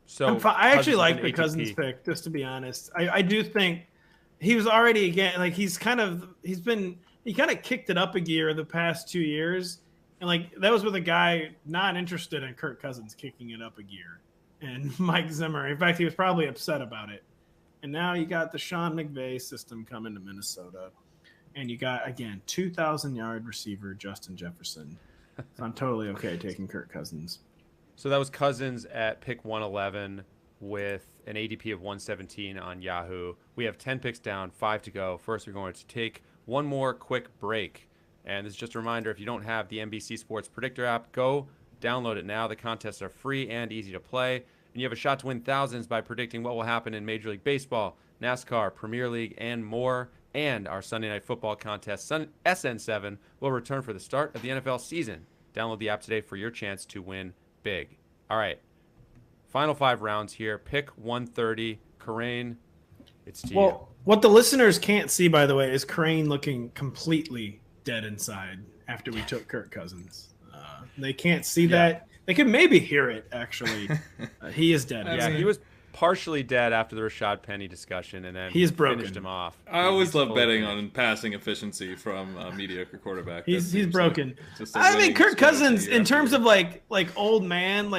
So I actually like the Cousins pick, just to be honest. I do think he was already he's been he kind of kicked it up a gear the past 2 years. And like that was with a guy not interested in Kirk Cousins kicking it up a gear, and Mike Zimmer. In fact, he was probably upset about it. And now you got the Sean McVay system coming to Minnesota, and you got again 2,000-yard receiver Justin Jefferson. So I'm totally okay taking Kirk Cousins. So that was Cousins at pick 111 with an ADP of 117 on Yahoo. We have 10 picks down, 5 to go. First, we're going to take one more quick break. And this is just a reminder, if you don't have the NBC Sports Predictor app, go download it now. The contests are free and easy to play. And you have a shot to win thousands by predicting what will happen in Major League Baseball, NASCAR, Premier League, and more. And our Sunday Night Football contest, SN7, will return for the start of the NFL season. Download the app today for your chance to win big. All right. Final 5 rounds here. Pick 130. Kerrane, it's to you. What the listeners can't see, by the way, is Kerrane looking completely dead inside after we took Kirk Cousins. They can't see that. They can maybe hear it, actually. He is dead. Yeah, he was partially dead after the Rashad Penny discussion, and then he's broken. Finished him off. I always love betting on passing efficiency from a mediocre quarterback. He's broken. I mean, Kirk Cousins, in terms of like old man,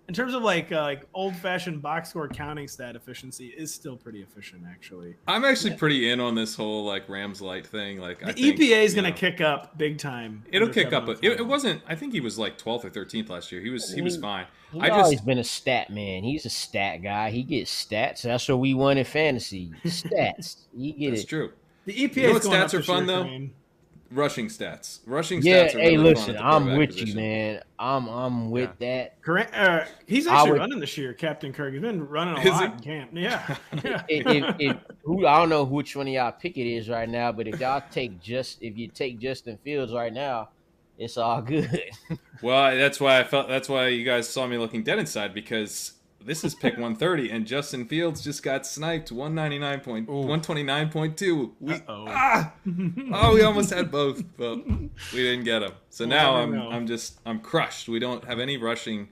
in terms of like old-fashioned box score counting stat efficiency, is still pretty efficient, actually. I'm actually pretty in on this whole like Rams light thing. Like the EPA is going to kick up big time. It'll kick up. It wasn't. I think he was like 12th or 13th last year. He was fine. He's always been a stat man. He's a stat guy. He gets stats. That's what we want in fantasy. Stats. You get That's true. The EPA. You know what stats are fun though? Rushing stats. Stats are really listen, fun I'm with you, man. I'm with that. He's actually running this year, Captain Kirk. He's been running a lot in camp. Yeah. I don't know which one of y'all pick it is right now, but if you take Justin Fields right now, it's all good. Well, that's why you guys saw me looking dead inside, because this is pick 130, and Justin Fields just got sniped 129.2. We almost had both, but we didn't get him. So now I'm crushed. We don't have any rushing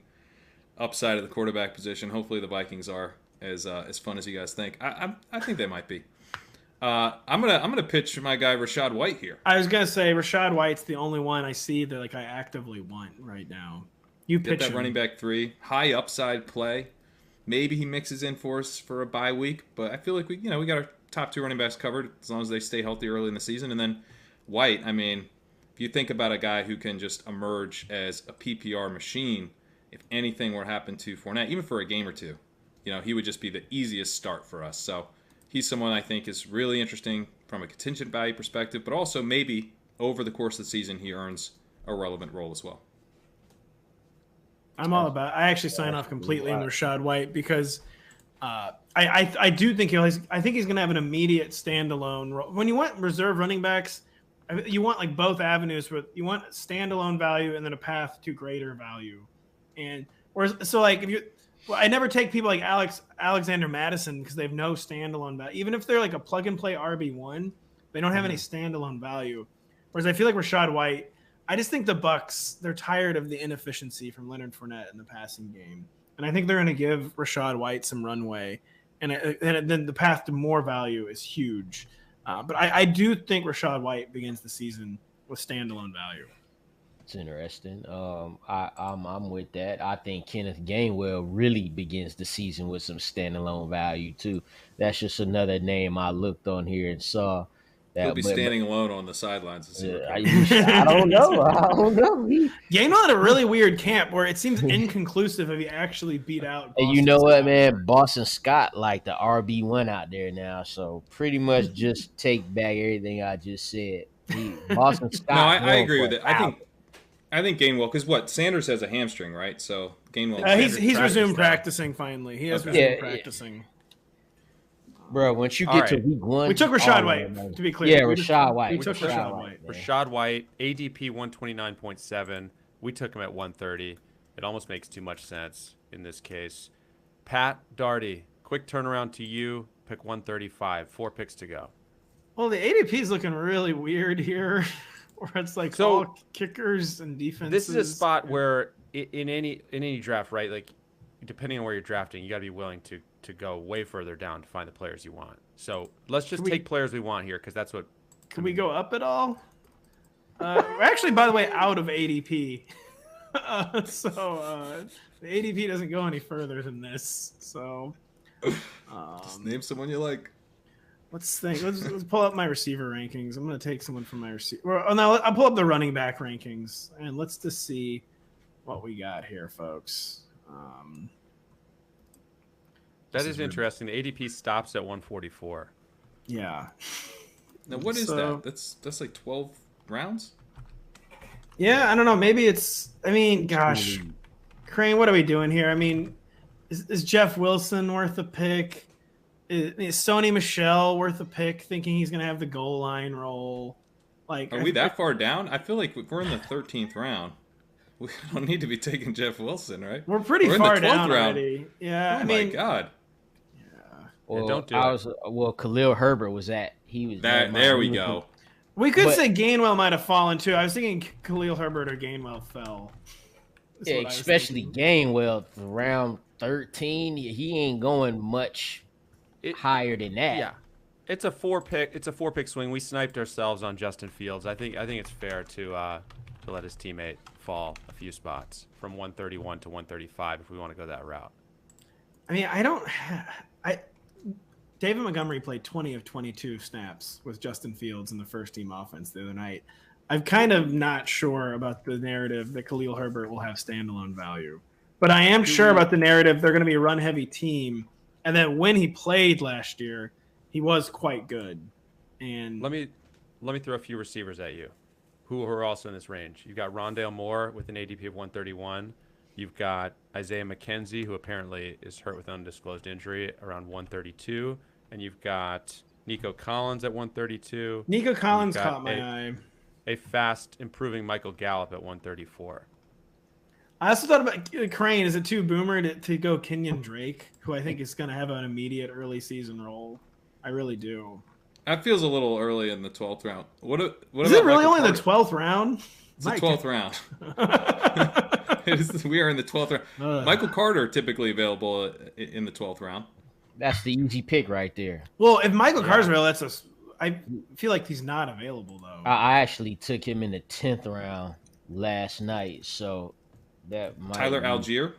upside at the quarterback position. Hopefully the Vikings are as fun as you guys think. I think they might be. I'm gonna pitch my guy Rachaad White here. I was gonna say Rachaad White's the only one I see that I actively want right now. You pitch that running back 3, high upside play. Maybe he mixes in for us for a bye week, but I feel like we got our top 2 running backs covered as long as they stay healthy early in the season. And then White, I mean, if you think about a guy who can just emerge as a PPR machine, if anything were to happen to Fournette, even for a game or two, he would just be the easiest start for us. So he's someone I think is really interesting from a contingent value perspective, but also maybe over the course of the season he earns a relevant role as well. I'm all about. I actually sign off completely on Rachaad White because I do think he's going to have an immediate standalone role. When you want reserve running backs, you want like both avenues. You want standalone value and then a path to greater value. And I never take people like Alexander Madison because they have no standalone value. Even if they're like a plug and play RB1, they don't have any standalone value. Whereas I feel like Rachaad White. I just think the Bucs, they're tired of the inefficiency from Leonard Fournette in the passing game. And I think they're going to give Rachaad White some runway. And then the path to more value is huge. But I do think Rachaad White begins the season with standalone value. It's interesting. I'm with that. I think Kenneth Gainwell really begins the season with some standalone value, too. That's just another name I looked on here and saw. He'll be standing alone on the sidelines. I don't know. Gainwell had a really weird camp where it seems inconclusive if he actually beat out Boston And you know Scott. what, man? Boston Scott like the RB1 out there now. So pretty much just take back everything I just said. Boston Scott. No, I agree with it. I think Gainwell, because Sanders has a hamstring, right? So Gainwell. He's resumed practicing finally. He has resumed practicing. Yeah. Bro, once you get to week 1, we took Rachaad White, to be clear. Yeah, Rachaad White. We took Rachaad White. Rachaad White, ADP 129.7. We took him at 130. It almost makes too much sense in this case. Pat Daugherty, quick turnaround to you. Pick 135. 4 picks to go. Well, the ADP is looking really weird here, where it's like all kickers and defenses. This is a spot where in any draft, right? Like, depending on where you're drafting, you got to be willing to go way further down to find the players you want. So let's just take players we want here because that's what Can we go up at all? We're actually, by the way, out of ADP. So the ADP doesn't go any further than this. So Just name someone you like. let's think. Let's pull up my receiver rankings. I'm going to take someone from my receiver. Well, no, I'll pull up the running back rankings, and let's just see what we got here, folks. That is interesting. The ADP stops at 144. Yeah. Now, what is that? That's like 12 rounds? Yeah, I don't know. Maybe it's. I mean, gosh, Kerrane, what are we doing here? I mean, is Jeff Wilson worth a pick? Is Sony Michel worth a pick? Thinking he's going to have the goal line role. Like, are we that far down? I feel like if we're in the 13th round, we don't need to be taking Jeff Wilson, right? We're pretty far down already. Yeah, oh my God. Yeah. Well, don't do it. Well, Khalil Herbert was at. He was There we go. We could say Gainwell might have fallen too. I was thinking Khalil Herbert or Gainwell fell. Yeah, especially Gainwell around 13. He ain't going much higher than that. Yeah, it's a 4-pick swing. We sniped ourselves on Justin Fields. I think it's fair to let his teammate fall a few spots from 131 to 135 if we want to go that route. I mean, David Montgomery played 20 of 22 snaps with Justin Fields in the first team offense the other night. I'm kind of not sure about the narrative that Khalil Herbert will have standalone value. But I am sure about the narrative they're going to be a run-heavy team, and that when he played last year, he was quite good. And let me throw a few receivers at you who are also in this range. You've got Rondale Moore with an ADP of 131. You've got Isaiah McKenzie, who apparently is hurt with undisclosed injury, around 132. And you've got Nico Collins at 132. Nico Collins caught my eye. A fast improving Michael Gallup at 134. I also thought about Kerrane. Is it too boomer to go Kenyon Drake, who I think is going to have an immediate early season role? I really do. That feels a little early in the 12th round. What is it really only the 12th round? It's the 12th round. We are in the 12th round. Michael Carter typically available in the 12th round. That's the easy pick right there. Well, if Michael Carter's available, I feel like he's not available though. I actually took him in the 10th round last night, so that might Tyler Algier.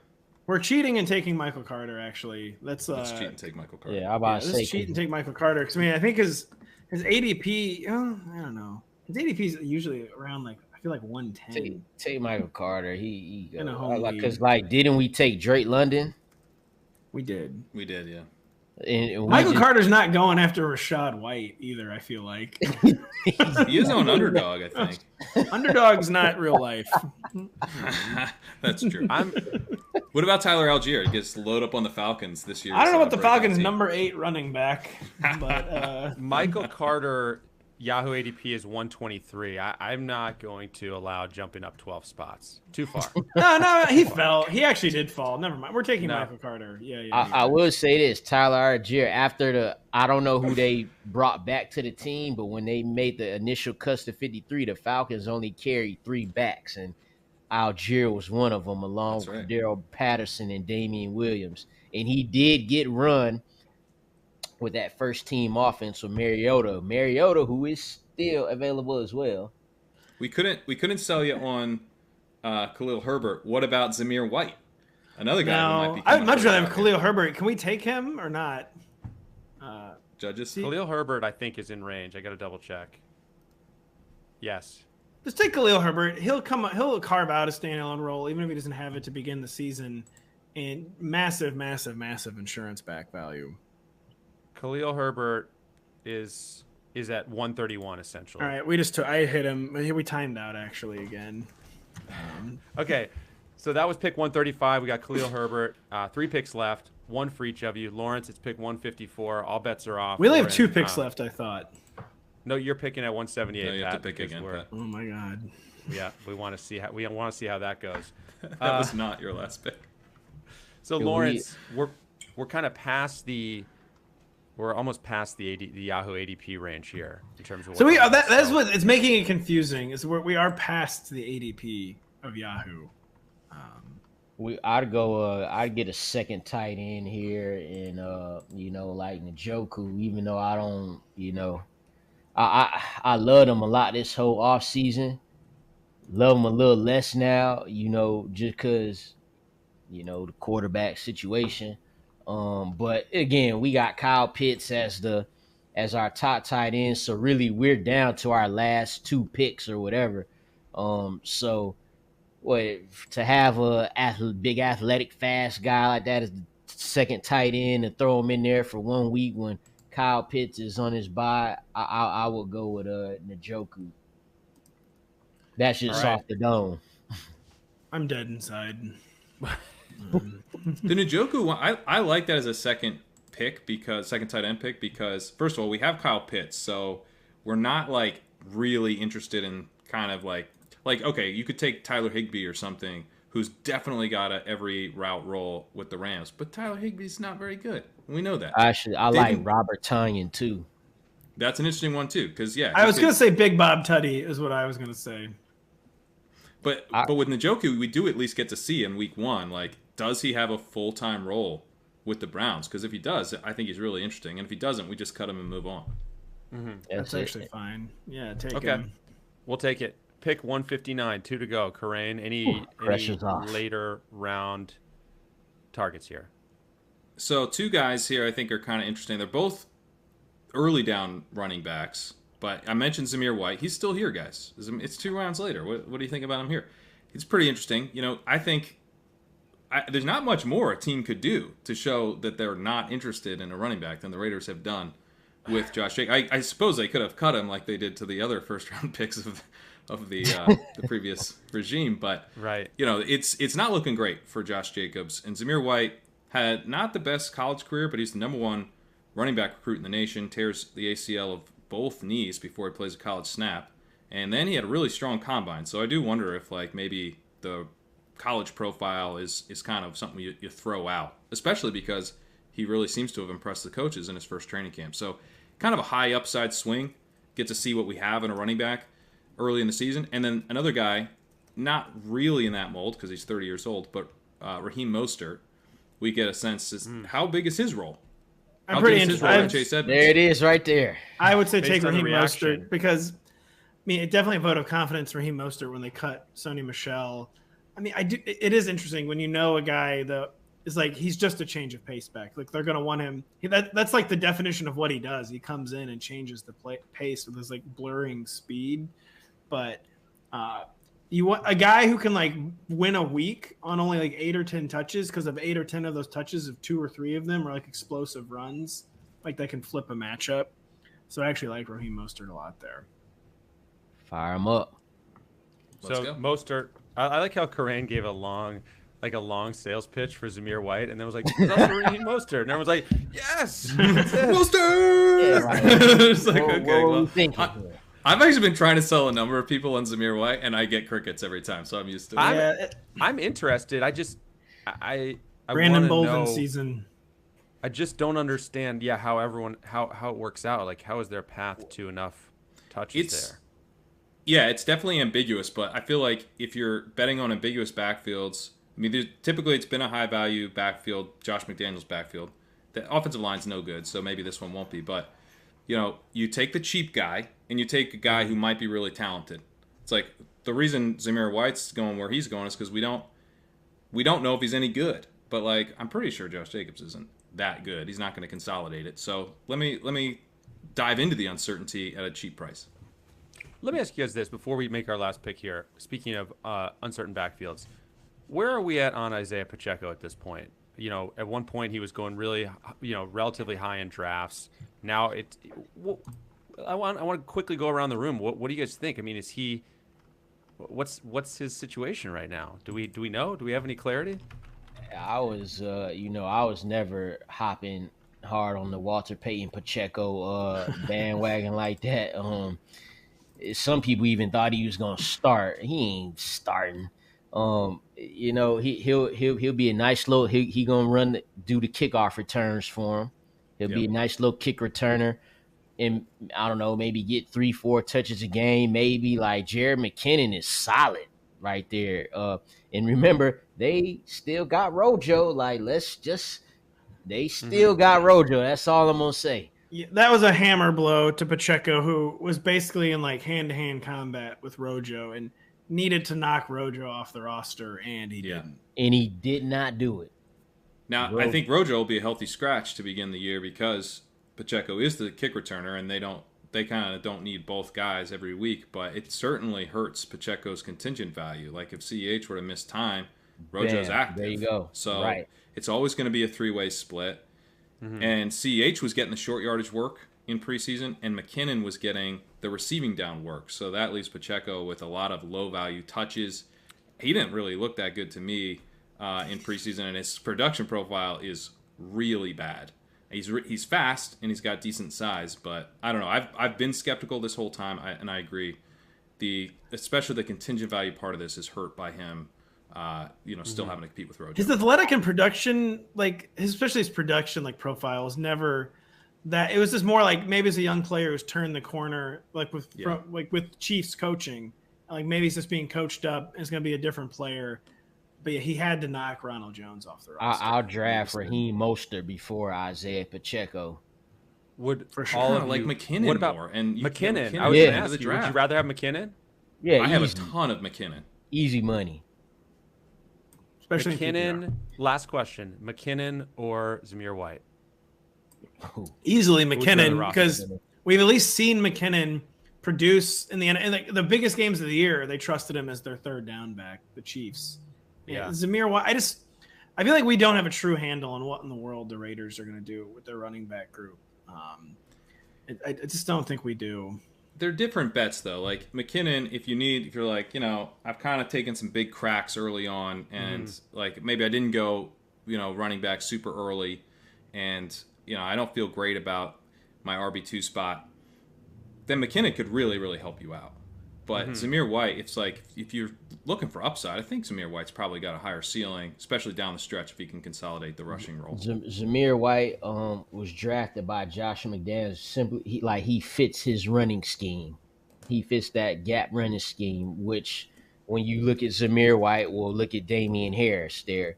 We're cheating and taking Michael Carter. Actually, let's cheat and take Michael Carter. Yeah, I'm about to say cheat and take Michael Carter because I mean I think his ADP. I don't know. His ADP is usually around I feel like 110. Take Michael Carter. He in a home league. Because didn't we take Drake London? We did. Yeah. And Michael Carter's not going after Rashad White either, I feel like. He is on Underdog, I think. Underdog's not real life. That's true. What about Tyler Algier? He gets load up on the Falcons this year. I don't know what the Falcons' number 8 running back, but Michael Carter, Yahoo ADP is 123. I'm not going to allow jumping up 12 spots. Too far. No, he fell. He actually did fall. Never mind. We're taking Michael Carter. Yeah. I will say this, Tyler Algier, after I don't know who they brought back to the team, but when they made the initial cuts to 53, the Falcons only carried 3 backs, and Algier was one of them, along with Daryl Patterson and Damian Williams. And he did get run with that first team offense with Mariota, who is still available as well. We couldn't sell you on Khalil Herbert. What about Zamir White? Another guy who might be. I'd much rather have Khalil Herbert. Can we take him or not? Judges. Khalil Herbert, I think, is in range. I got to double check. Yes. Just take Khalil Herbert. He'll carve out a standalone role, even if he doesn't have it to begin the season, and massive insurance back value. Khalil Herbert is at 131 essentially. All right, I hit him. We timed out actually again. Okay, so that was pick 135. We got Khalil Herbert. 3 picks left, 1 for each of you. Lawrence, it's pick 154. All bets are off. We only have 2 picks left, I thought. No, you're picking at 178. No, you have to pick again. Oh my God. Yeah, we want to see how that goes. That was not your last pick. So Lawrence, we're kind of past the. We're almost past the Yahoo ADP range here in terms of. So that's what it's making it confusing. Is we are past the ADP of Yahoo. I'd get a second tight end here, and like Njoku, even though I I love him a lot this whole off season. Love him a little less now, just because the quarterback situation. But again, we got Kyle Pitts as our top tight end, so really we're down to our last 2 picks or whatever. So to have a big athletic fast guy like that as the second tight end and throw him in there for 1 week when Kyle Pitts is on his bye, I will go with Njoku. That's just off the dome. I'm dead inside. The Njoku one, I like that as a second tight end pick because first of all, we have Kyle Pitts, so we're not like really interested in kind of like okay, you could take Tyler Higbee or something who's definitely got a every route roll with the Rams, but Tyler Higbee's not very good. We know that. Actually, I like Robert Tonyan too. That's an interesting one too, because I was going to say Big Bob Tutty is what I was going to say. But with Njoku, we do at least get to see in week 1, like, does he have a full-time role with the Browns? Because if he does, I think he's really interesting. And if he doesn't, we just cut him and move on. Mm-hmm. That's actually fine. Yeah, take him. Okay, we'll take it. Pick 159, 2 to go. Kerrane, any later round targets here? So 2 guys here I think are kind of interesting. They're both early down running backs. But I mentioned Zamir White. He's still here, guys. It's 2 rounds later. What do you think about him here? It's pretty interesting. I think there's not much more a team could do to show that they're not interested in a running back than the Raiders have done with Josh Jacobs. I suppose they could have cut him like they did to the other first-round picks of the previous regime. But, it's not looking great for Josh Jacobs. And Zamir White had not the best college career, but he's the number 1 running back recruit in the nation, tears the ACL of both knees before he plays a college snap, and then he had a really strong combine. So I do wonder if maybe the college profile is kind of something you throw out, especially because he really seems to have impressed the coaches in his first training camp. So kind of a high upside swing, get to see what we have in a running back early in the season. And then another guy, not really in that mold because he's 30 years old, but Raheem Mostert, we get a sense how big is his role? I'm pretty interested. There it is right there. I would say take Raheem Mostert because, it definitely a vote of confidence Raheem Mostert when they cut Sony Michel. It is interesting when a guy that is like, he's just a change of pace back. Like, they're going to want him. That's like the definition of what he does. He comes in and changes the pace with his, blurring speed. But you want a guy who can, win a week on only, 8 or 10 touches because of 8 or 10 of those touches, if 2 or 3 of them are, explosive runs. They can flip a matchup. So I actually like Raheem Mostert a lot there. Fire him up. Let's go. Mostert, I like how Kerrane gave a long sales pitch for Zamir White, and then was like, "That's Raheem Mostert," and everyone's like, "Yes, Mostert." Yeah, right. It's like, okay, well, I've actually been trying to sell a number of people on Zamir White, and I get crickets every time, so I'm used to it. I'm interested. I Brandon Bolden season. I just don't understand. Yeah, how it works out. How is their path to enough touches there? Yeah, it's definitely ambiguous, but I feel like if you're betting on ambiguous backfields, typically it's been a high-value backfield, Josh McDaniels' backfield. The offensive line's no good, so maybe this one won't be. But, you take the cheap guy, and you take a guy who might be really talented. It's like the reason Zamir White's going where he's going is because we don't know if he's any good. But, I'm pretty sure Josh Jacobs isn't that good. He's not going to consolidate it. So let me dive into the uncertainty at a cheap price. Let me ask you guys this before we make our last pick here. Speaking of uncertain backfields, where are we at on Isaiah Pacheco at this point? At one point he was going really, relatively high in drafts. Now I want to quickly go around the room. What do you guys think? Is he? What's his situation right now? Do we know? Do we have any clarity? I was never hopping hard on the Walter Payton Pacheco bandwagon like that. Some people even thought he was gonna start. He ain't starting. He'll be a nice little. He gonna do the kickoff returns for him. He'll be a nice little kick returner, and I don't know, maybe get 3-4 touches a game. Maybe Jared McKinnon is solid right there. And remember, they still got Rojo. They still got Rojo. That's all I'm gonna say. Yeah, that was a hammer blow to Pacheco, who was basically in like hand-to-hand combat with Rojo and needed to knock Rojo off the roster, and he didn't. And he did not do it. Now, I think Rojo will be a healthy scratch to begin the year because Pacheco is the kick returner, and they kind of don't need both guys every week. But it certainly hurts Pacheco's contingent value. Like if CH were to miss time, Rojo's active. There you go. So it's always going to be a three-way split. Mm-hmm. And CH was getting the short yardage work in preseason, and McKinnon was getting the receiving down work. So that leaves Pacheco with a lot of low-value touches. He didn't really look that good to me in preseason, and his production profile is really bad. He's fast and he's got decent size, but I don't know. I've been skeptical this whole time, and I agree. Especially the contingent value part of this is hurt by him. Still having to compete with Rojo. His athletic and production, especially his production profile is never that. It was just more like maybe as a young player who's turned the corner, with Chiefs coaching, maybe he's just being coached up and it's going to be a different player. But yeah, he had to knock Ronald Jones off the roster. I'll draft Raheem Mostert before Isaiah Pacheco. Would for sure all of like McKinnon? What about more? And McKinnon? I was going to ask you, would you rather have McKinnon? Yeah, I have a ton of McKinnon. Easy money. Especially McKinnon. Last question: McKinnon or Zamir White? Easily McKinnon, because we've at least seen McKinnon produce in the end. And the biggest games of the year, they trusted him as their third down back, the Chiefs. Yeah, Zamir White. I feel like we don't have a true handle on what in the world the Raiders are going to do with their running back group. I just don't think we do. They're different bets though. Like McKinnon, if you're like, I've kind of taken some big cracks early on, and maybe I didn't go, running back super early, and I don't feel great about my RB2 spot. Then McKinnon could really, really help you out. But Zamir White, it's like if you're looking for upside, I think Zamir White's probably got a higher ceiling, especially down the stretch if he can consolidate the rushing role. Zamir White was drafted by Josh McDaniels. Simply, he fits his running scheme. He fits that gap running scheme, which when you look at Zamir White, look at Damian Harris there.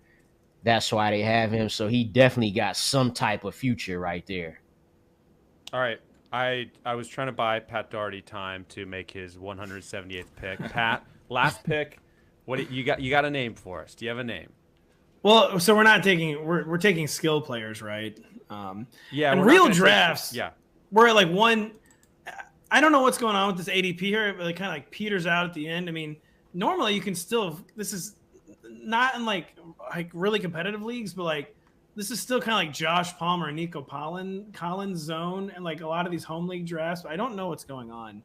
That's why they have him. So he definitely got some type of future right there. All right. I was trying to buy Pat Daugherty time to make his 178th pick. Pat, last pick. What you got? You got a name for us? Do you have a name? Well, so we're taking skill players, right? Yeah. And real drafts. Yeah. We're at one. I don't know what's going on with this ADP here, but it kind of peters out at the end. I mean, normally you can still. This is not in really competitive leagues, but this is still kind of like Josh Palmer and Nico Collins zone, and a lot of these home league drafts. I don't know what's going on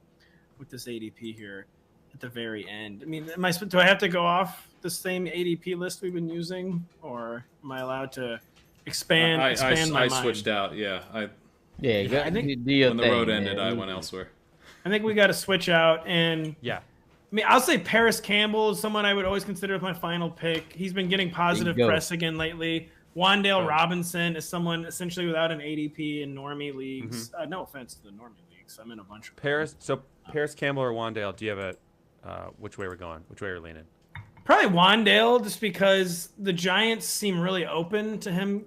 with this ADP here at the very end. I mean, do I have to go off the same ADP list we've been using, or am I allowed to expand my mind? I switched out. Yeah, I think when the road ended, I went elsewhere. I think we got to switch out, and I mean, I'll say Paris Campbell is someone I would always consider as my final pick. He's been getting positive press again lately. Wandale Robinson is someone essentially without an ADP in normie leagues. No offense to the normie leagues. I'm in a bunch of Paris. So Paris Campbell or Wandale, do you have which way we're going? Which way you're leaning? Probably Wandale, just because the Giants seem really open to him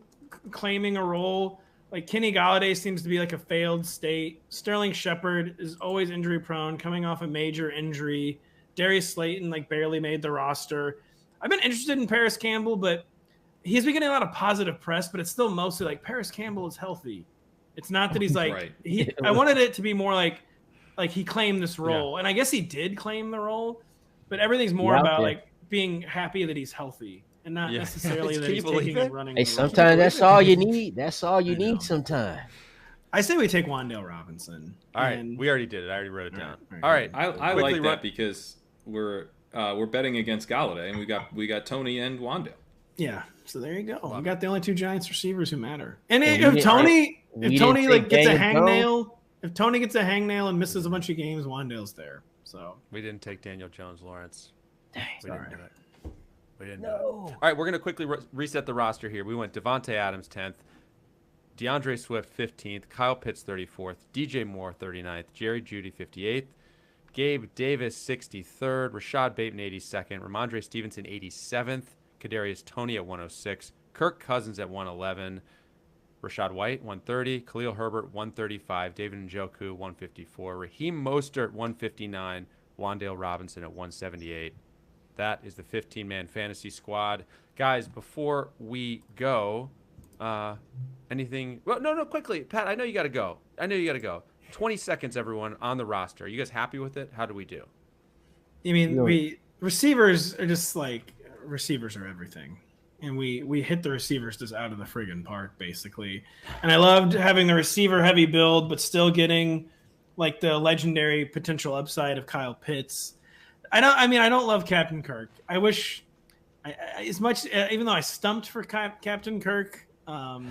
claiming a role. Kenny Golladay seems to be a failed state. Sterling Shepard is always injury prone, coming off a major injury. Darius Slayton barely made the roster. I've been interested in Paris Campbell, but he's been getting a lot of positive press, but it's still mostly Paris Campbell is healthy. It's not that he's right. I wanted it to be more like he claimed this role, and I guess he did claim the role, but everything's more about being happy that he's healthy and not necessarily that he's taking and running. Hey, sometimes that's all you need. That's all you need sometimes. I say we take Wandale Robinson. All right, we already did it. I already wrote it down. All right. I like that because we're betting against Golladay, and we got Tony and Wandale. Yeah, so there you go. We got the only two Giants receivers who matter. And if Tony gets a hangnail, if Tony gets a hangnail and misses a bunch of games, Wandale's there. So we didn't take Daniel Jones, Lawrence. Dang, we didn't do it. We didn't do it. All right, we're gonna quickly reset the roster here. We went Devontae Adams 10th, DeAndre Swift 15th, Kyle Pitts 34th, DJ Moore 39th, Jerry Jeudy 58th, Gabe Davis 63rd, Rashad Bateman 82nd, Ramondre Stevenson 87th. Kadarius Toney at 106, Kirk Cousins at 111, Rashad White, 130. Khalil Herbert, 135. David Njoku, 154. Raheem Mostert, 159. Wan'Dale Robinson at 178. That is the 15-man fantasy squad. Guys, before we go, anything? Well, no, quickly. Pat, I know you got to go. 20 seconds, everyone, on the roster. Are you guys happy with it? How do we do? You mean receivers are just like receivers are everything. And we hit the receivers just out of the friggin' park, basically. And I loved having the receiver-heavy build, but still getting like the legendary potential upside of Kyle Pitts. I don't love Captain Kirk. I wish, as much even though I stumped for Captain Kirk, I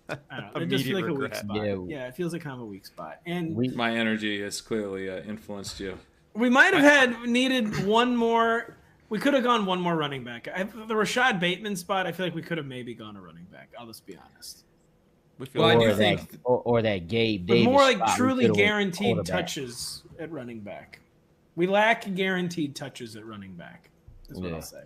don't know. It just feels like a weak spot. Yeah, it feels like kind of a weak spot. And my energy has clearly influenced you. We might have needed one more. We could have gone one more running back. The Rashad Bateman spot, I feel like we could have maybe gone a running back. I'll just be honest. I do think that Gabe Davis. But more like truly guaranteed touches at running back. We lack guaranteed touches at running back. That's what I'll say.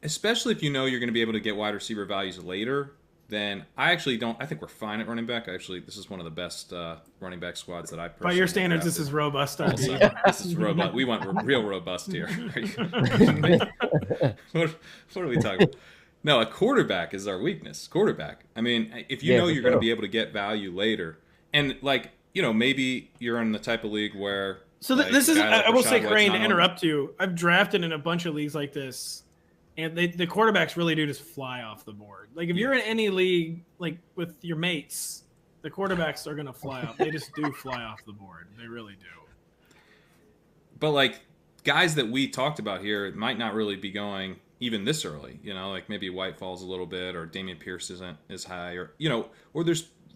Especially if you know you're going to be able to get wide receiver values later, then I actually don't. I think we're fine at running back. Actually, this is one of the best running back squads that I personally. By your standards, this is robust. This is robust. We went real robust here. What are we talking about? No, a quarterback is our weakness. Quarterback. I mean, if you know you're going to be able to get value later, and maybe you're in the type of league where. So this is. I will say, Kerrane, to interrupt you. I've drafted in a bunch of leagues like this. And the quarterbacks really do just fly off the board. Like, if you're in any league, like, with your mates, the quarterbacks are going to fly off. They just do fly off the board. They really do. But, like, guys that we talked about here might not really be going even this early. Like maybe White falls a little bit, or Dameon Pierce isn't as high, or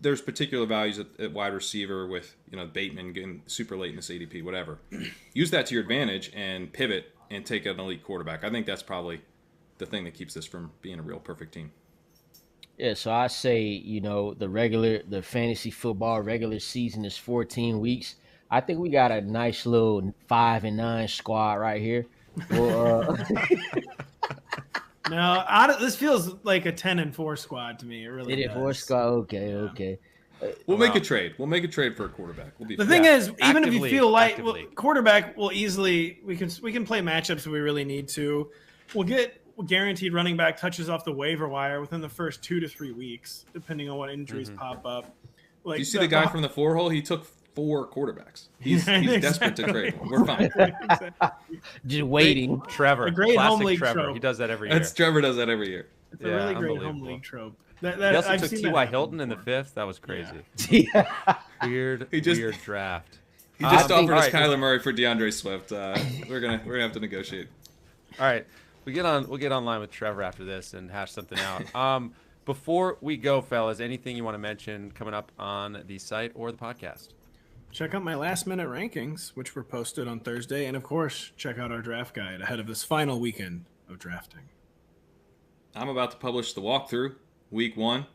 there's particular values at wide receiver with, Bateman getting super late in this ADP, whatever. Use that to your advantage and pivot and take an elite quarterback. I think that's probably the thing that keeps this from being a real perfect team. Yeah, so I say, the fantasy football regular season is 14 weeks. I think we got a nice little 5-9 squad right here. Well, no, this feels like a 10-4 squad to me. It really does. 10-4 squad. Okay. We'll make a trade. We'll make a trade for a quarterback. The thing is, even if you feel like quarterback, will easily we can play matchups if we really need to. We'll get guaranteed running back touches off the waiver wire within the first 2 to 3 weeks, depending on what injuries pop up. Like, you see the guy from the 4 hole? He took 4 quarterbacks. He's desperate to trade one. We're fine. Just waiting. Trevor, a great home league Trevor. trope. He does that every year. Trevor does that every year. It's a really great home league trope. He also took T.Y. Hilton in the 5th. That was crazy. Yeah. Weird draft. He just offered us Kyler Murray for DeAndre Swift. We're gonna have to negotiate. All right. We'll get online with Trevor after this and hash something out. Before we go, fellas, anything you want to mention coming up on the site or the podcast? Check out my last-minute rankings, which were posted on Thursday. And, of course, check out our draft guide ahead of this final weekend of drafting. I'm about to publish the walkthrough, week 1,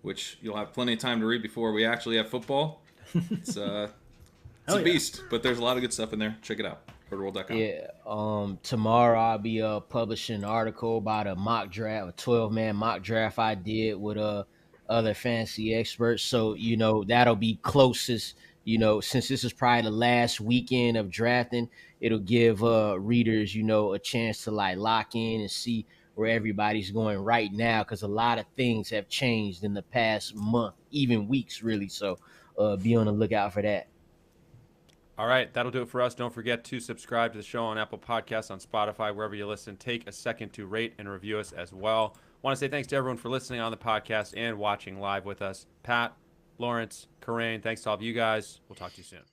which you'll have plenty of time to read before we actually have football. It's a beast, but there's a lot of good stuff in there. Check it out. Rotoworld.com. Yeah. Tomorrow I'll be publishing an article about a mock draft, a 12-man mock draft I did with other fantasy experts. So, that'll be closest. Since this is probably the last weekend of drafting, it'll give readers, a chance to lock in and see where everybody's going right now, because a lot of things have changed in the past month, even weeks, really. So be on the lookout for that. All right, that'll do it for us. Don't forget to subscribe to the show on Apple Podcasts, on Spotify, wherever you listen. Take a second to rate and review us as well. Want to say thanks to everyone for listening on the podcast and watching live with us. Pat, Lawrence, Kerrane, thanks to all of you guys. We'll talk to you soon.